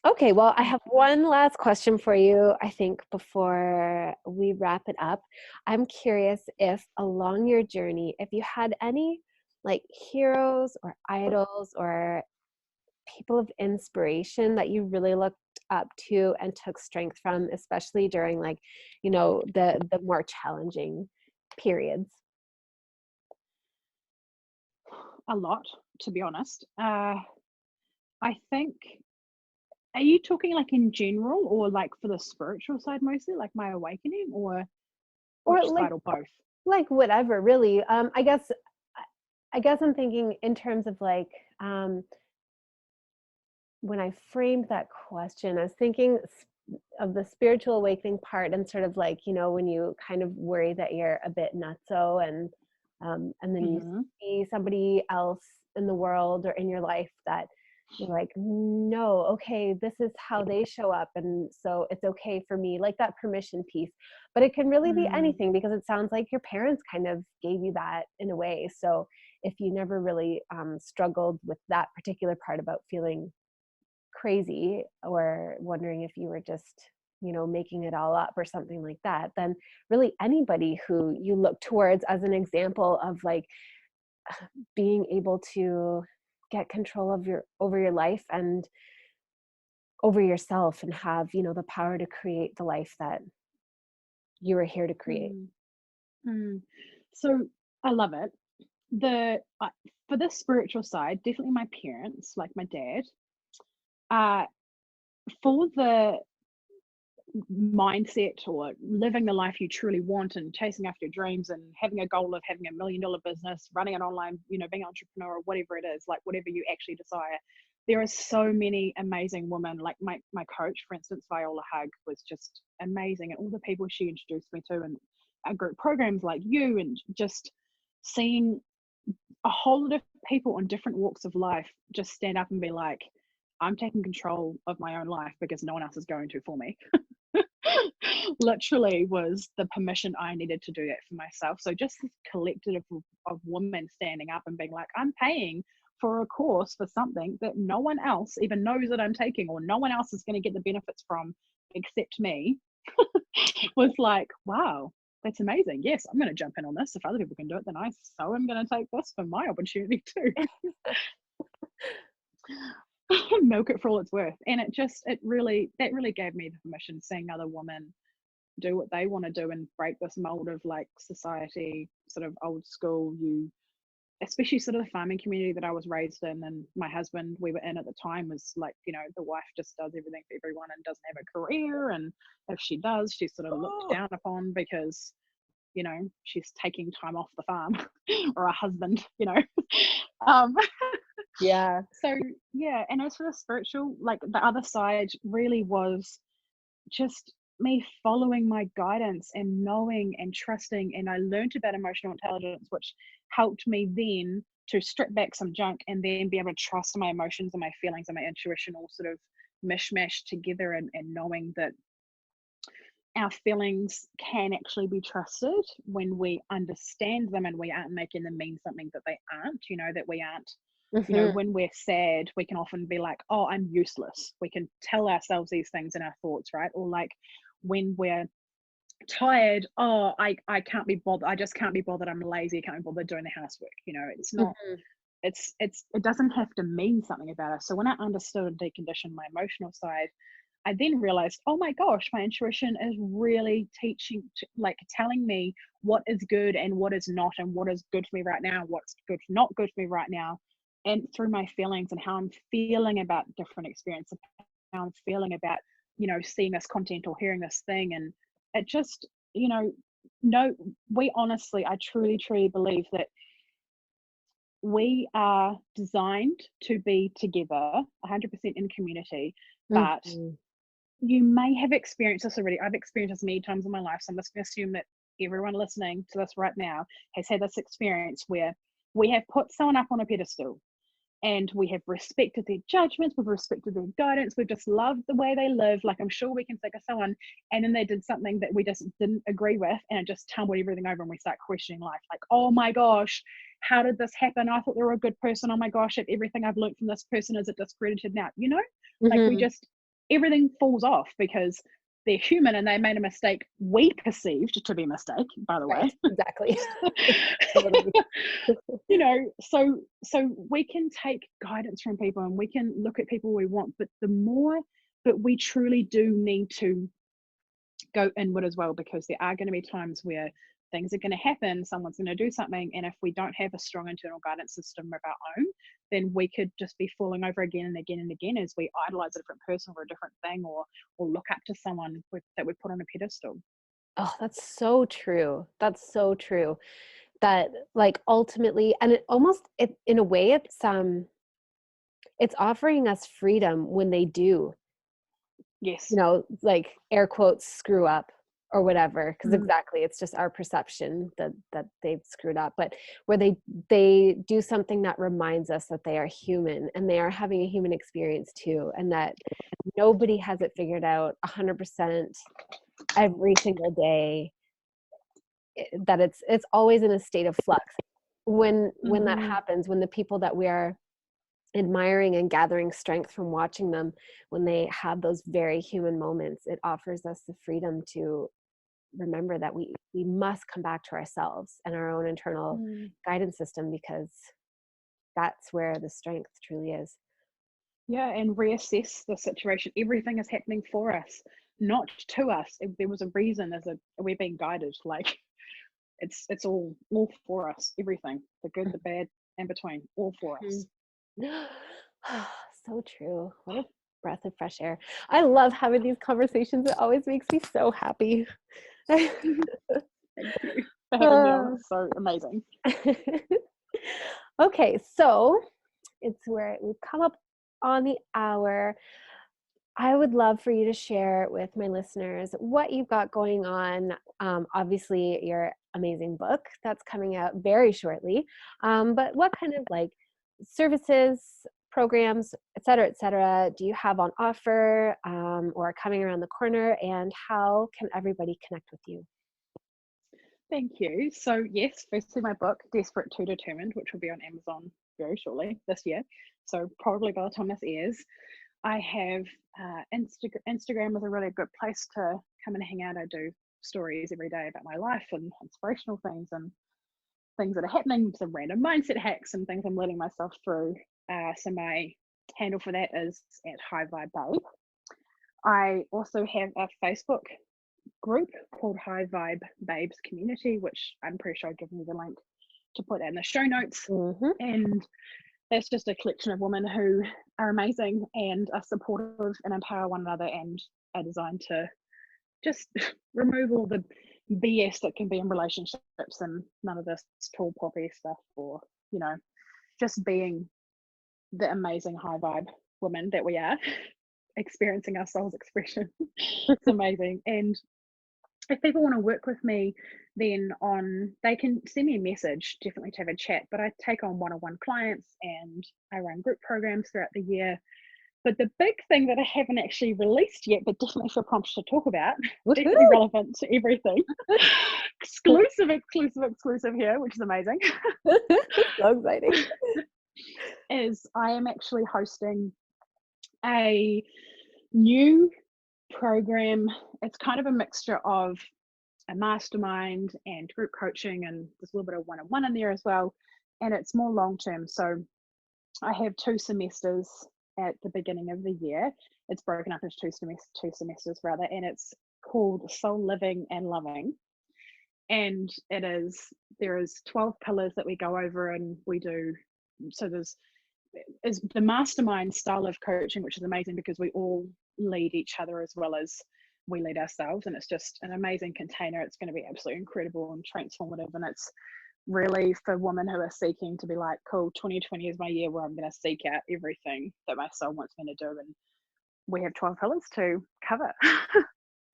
okay, well, I Thank have you. one last question for you, I think, before we wrap it up. I'm curious if along your journey, if you had any like heroes or idols or people of inspiration that you really looked up to and took strength from, especially during like, the more challenging periods. a lot, to be honest. I think, are you talking like in general or like for the spiritual side mostly, like my awakening, or Or which like side, or both? whatever, really. I guess I'm thinking in terms of like, um, when I framed that question, I was thinking of the spiritual awakening part, and sort of like, when you kind of worry that you're a bit nutso, and then you Mm-hmm. see somebody else in the world or in your life that you're like, no, okay, this is how they show up, and so it's okay for me, like that permission piece. But it can really be Mm, anything, because it sounds like your parents kind of gave you that in a way. So if you never really struggled with that particular part about feeling crazy, or wondering if you were just, making it all up or something like that, then really anybody who you look towards as an example of like being able to get control of your over your life and over yourself, and have, the power to create the life that you were here to create. mm, mm. So I love it. For the spiritual side, definitely my parents, like my dad. Uh, for the mindset or living the life you truly want and chasing after your dreams and having a goal of having $1 million business, running an online, being an entrepreneur or whatever it is, like whatever you actually desire. There are so many amazing women, like my coach, for instance, Viola Hug, was just amazing, and all the people she introduced me to, and our group programs like you, and just seeing a whole lot of people on different walks of life just stand up and be like, I'm taking control of my own life because no one else is going to for me. Literally was the permission I needed to do that for myself. So just this collective of women standing up and being like, I'm paying for a course for something that no one else even knows that I'm taking, or no one else is going to get the benefits from except me, was like, wow, that's amazing. Yes, I'm going to jump in on this. If other people can do it, then I so am going to take this for my opportunity too. Milk it for all it's worth. And that really gave me the permission, seeing other women do what they want to do and break this mold of like society, sort of old school, especially sort of the farming community that I was raised in, and my husband we were in at the time was like, the wife just does everything for everyone and doesn't have a career, and if she does, she's sort of looked Oh, down upon because she's taking time off the farm or a husband, um yeah. so yeah. And as for the spiritual, like the other side really was just me following my guidance and knowing and trusting. And I learned about emotional intelligence, which helped me then to strip back some junk and then be able to trust my emotions and my feelings and my intuition all sort of mishmash together, and knowing that our feelings can actually be trusted when we understand them and we aren't making them mean something that they aren't, that we aren't, Hmm. when we're sad, we can often be like, oh, I'm useless. We can tell ourselves these things in our thoughts, right? Or like when we're tired, oh, I can't be bothered. I just can't be bothered. I'm lazy. I can't be bothered doing the housework. It's not, Hmm. it doesn't have to mean something about us. So when I understood and deconditioned my emotional side, I then realized, oh my gosh, my intuition is really teaching, like telling me what is good and what is not, and what is good for me right now, what's not good for me right now. And through my feelings and how I'm feeling about different experiences, how I'm feeling about, seeing this content or hearing this thing. And it just, no, we honestly, I truly, truly believe that we are designed to be together 100% in community, but Hmm. you may have experienced this already. I've experienced this many times in my life. So I'm just going to assume that everyone listening to this right now has had this experience where we have put someone up on a pedestal and we have respected their judgments, we've respected their guidance, we've just loved the way they live. Like, I'm sure we can think of someone, and then they did something that we just didn't agree with, and it just tumbled everything over, and we start questioning life. Like, oh my gosh, how did this happen? I thought they were a good person. Oh my gosh, everything I've learned from this person is it discredited now? Like we Hmm. just, everything falls off because they're human and they made a mistake we perceived to be a mistake, by the way. Right, exactly. Totally. So we can take guidance from people and we can look at people we want, but the more, but we truly do need to go inward as well, because there are going to be times where things are going to happen, someone's going to do something, and if we don't have a strong internal guidance system of our own, then we could just be falling over again and again and again as we idolize a different person or a different thing, or look up to someone that we put on a pedestal. Oh, that's so true. That's so true. That like ultimately, and it almost it in a way it's offering us freedom when they do, Yes. you know, like air quotes screw up or whatever, because Mm, exactly it's just our perception that they've screwed up, but where they do something that reminds us that they are human and they are having a human experience too, and that nobody has it figured out 100% every single day, that it's always in a state of flux. When that mhm. happens, when the people that we are admiring and gathering strength from watching them, when they have those very human moments, it offers us the freedom to remember that we must come back to ourselves and our own internal Mm. guidance system, because that's where the strength truly is. Yeah, and reassess the situation. Everything is happening for us, not to us. If there was a reason, we're being guided. Like it's all for us. Everything, the good, the bad, and between, all for us. Mhm. So true. What a breath of fresh air. I love having these conversations. It always makes me so happy. Thank you for having me on. It's so amazing. Okay, so it's where we've come up on the hour. I would love for you to share with my listeners what you've got going on. Obviously, your amazing book that's coming out very shortly, but what kind of like services, programs, et cetera, do you have on offer, or are coming around the corner, and how can everybody connect with you? Thank you. So yes, firstly, my book, Desperate to Determined, which will be on Amazon very shortly this year. So probably by the time this airs, I have Instagram is a really good place to come and hang out. I do stories every day about my life and inspirational things and things that are happening, some random mindset hacks and things I'm letting myself through. So my handle for that is at High Vibe Babe. I also have a Facebook group called High Vibe Babes Community, which I'm pretty sure I'll give you the link to put in the show notes. Mm-hmm. And that's just a collection of women who are amazing and are supportive and empower one another and are designed to just remove all the BS that can be in relationships and none of this tall poppy stuff, or, you know, just being the amazing high vibe women that we are, experiencing our soul's expression. It's amazing. And if people want to work with me, then they can send me a message, definitely to have a chat. But I take on one-on-one clients and I run group programs throughout the year. But the big thing that I haven't actually released yet, but definitely feel prompted to talk about, definitely Woohoo! relevant to everything, exclusive here, which is amazing, So exciting. is I am actually hosting a new program. It's kind of a mixture of a mastermind and group coaching, and there's a little bit of one-on-one in there as well. And it's more long term. So I have 2 semesters at the beginning of the year. It's broken up into two semesters rather, and it's called Soul Living and Loving. And there is 12 pillars that we go over, and we do. So there's is the mastermind style of coaching, which is amazing because we all lead each other as well as we lead ourselves, and it's just an amazing container. It's going to be absolutely incredible and transformative, and it's really for women who are seeking to be like, cool, 2020 is my year where I'm going to seek out everything that my soul wants me to do, and we have 12 pillars to cover.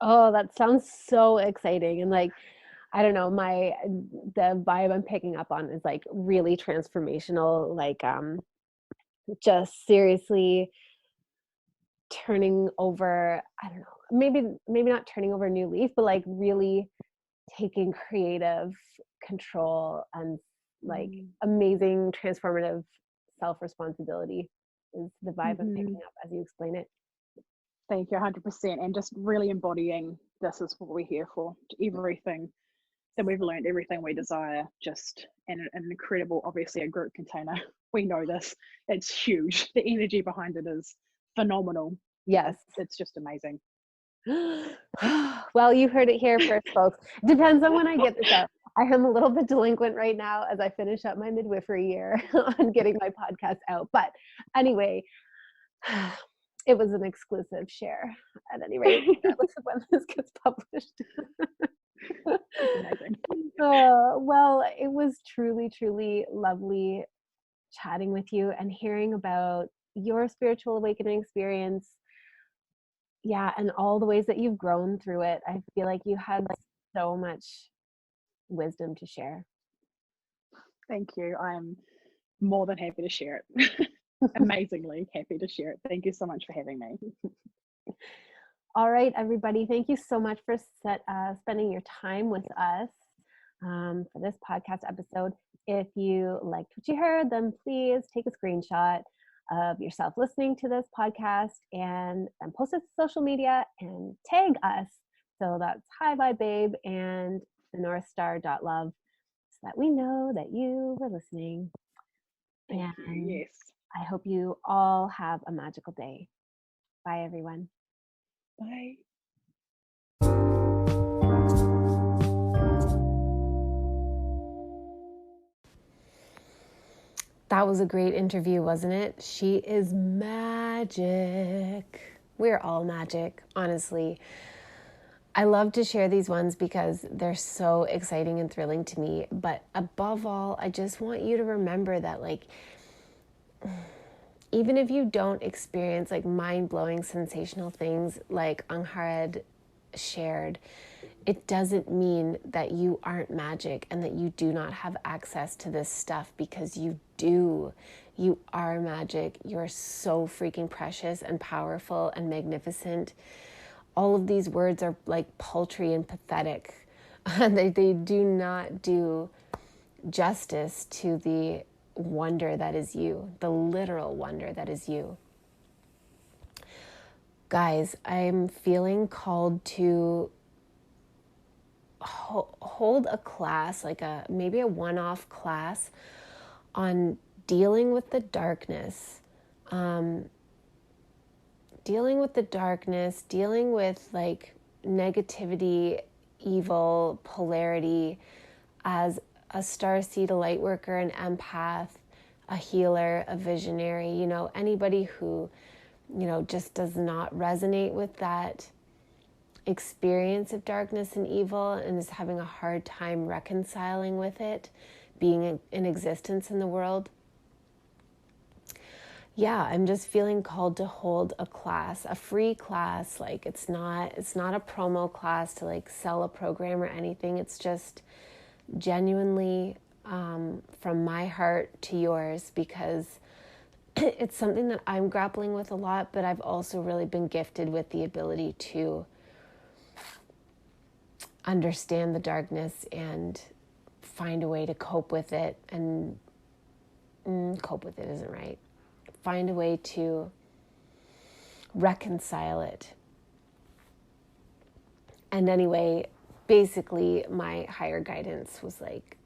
Oh, that sounds so exciting. And like, I don't know, the vibe I'm picking up on is like really transformational, like just seriously turning over, I don't know, maybe not turning over a new leaf, but like really taking creative control and like amazing transformative self-responsibility is the vibe I'm Mm-hmm. picking up as you explain it. Thank you, 100%. And just really embodying this is what we're here for. Everything that we've learned, everything we desire, just an incredible, obviously a group container. We know this. It's huge. The energy behind it is phenomenal. Yeah, Yes. it's just amazing. Well, you heard it here first, folks. Depends on when I get this out. I am a little bit delinquent right now as I finish up my midwifery year on getting my podcast out. But anyway, it was an exclusive share at any rate, regardless of when this gets published. That's amazing. Well, it was truly, truly lovely chatting with you and hearing about your spiritual awakening experience. Yeah, and all the ways that you've grown through it. I feel like you had so much wisdom to share. Thank you. I'm more than happy to share it. Amazingly happy to share it. Thank you so much for having me. All right, everybody. Thank you so much for spending your time with us for this podcast episode. If you liked what you heard, then please take a screenshot of yourself listening to this podcast and post it to social media and tag us. So that's Hi Bye Babe and the Northstar.love so that we know that you were listening. Thank you. Yes. I hope you all have a magical day. Bye, everyone. Bye. That was a great interview, wasn't it? She is magic. We're all magic, honestly. I love to share these ones because they're so exciting and thrilling to me. But above all, I just want you to remember that, like, even if you don't experience like mind-blowing sensational things like Angharad shared, it doesn't mean that you aren't magic and that you do not have access to this stuff, because you do. You are magic. You're so freaking precious and powerful and magnificent. All of these words are like paltry and pathetic. They do not do justice to the wonder that is you, the literal wonder that is you. Guys, I'm feeling called to hold a class, like maybe a one-off class on dealing with the darkness, dealing with like negativity, evil, polarity as a starseed, a light worker, an empath, a healer, a visionary, anybody who, just does not resonate with that experience of darkness and evil and is having a hard time reconciling with it being in existence in the world. Yeah, I'm just feeling called to hold a class, a free class. Like it's not a promo class to like sell a program or anything. It's just genuinely from my heart to yours, because it's something that I'm grappling with a lot, but I've also really been gifted with the ability to understand the darkness and find a way to cope with it. And cope with it isn't right. Find a way to reconcile it. And anyway, basically my higher guidance was like,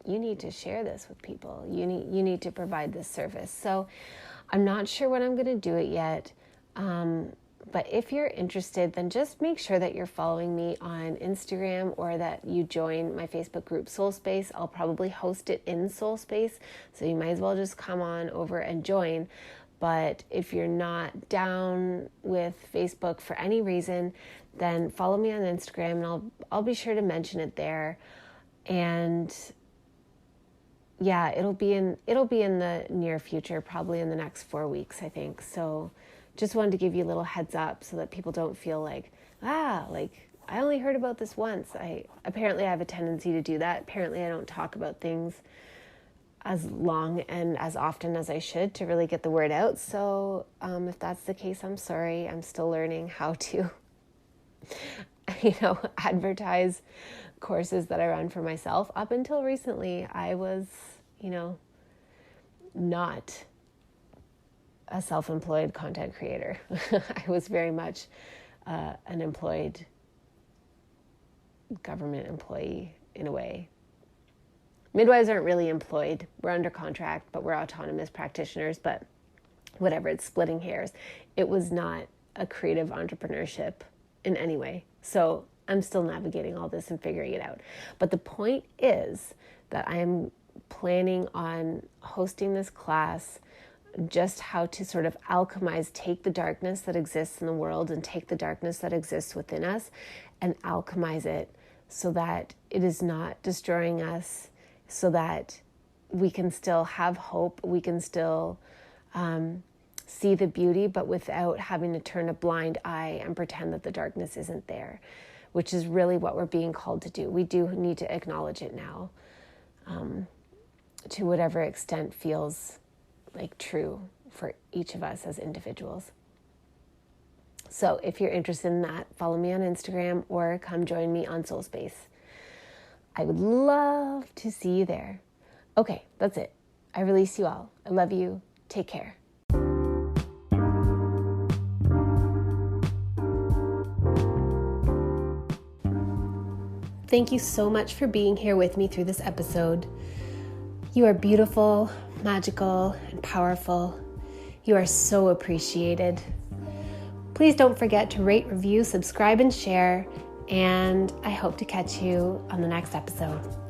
you need to share this with people. You need to provide this service. So I'm not sure when I'm going to do it yet. But if you're interested, then just make sure that you're following me on Instagram or that you join my Facebook group, Soul Space. I'll probably host it in Soul Space, so you might as well just come on over and join. But if you're not down with Facebook for any reason, then follow me on Instagram, and I'll be sure to mention it there. And yeah, it'll be in the near future, probably in the next 4 weeks, I think. So just wanted to give you a little heads up so that people don't feel like, like I only heard about this once. Apparently I have a tendency to do that. Apparently I don't talk about things as long and as often as I should to really get the word out. So if that's the case, I'm sorry. I'm still learning how to, advertise courses that I run for myself. Up until recently, I was, not a self-employed content creator. I was very much an employed government employee in a way. Midwives aren't really employed. We're under contract, but we're autonomous practitioners. But whatever, it's splitting hairs. It was not a creative entrepreneurship in any way. So I'm still navigating all this and figuring it out. But the point is that I'm planning on hosting this class, just how to sort of alchemize, take the darkness that exists in the world and take the darkness that exists within us and alchemize it so that it is not destroying us, so that we can still have hope, we can still see the beauty, but without having to turn a blind eye and pretend that the darkness isn't there, which is really what we're being called to do. We do need to acknowledge it now, to whatever extent feels like true for each of us as individuals. So if you're interested in that, follow me on Instagram or come join me on Soul Space. I would love to see you there. Okay, that's it. I release you all. I love you. Take care. Thank you so much for being here with me through this episode. You are beautiful, magical, and powerful. You are so appreciated. Please don't forget to rate, review, subscribe, and share. And I hope to catch you on the next episode.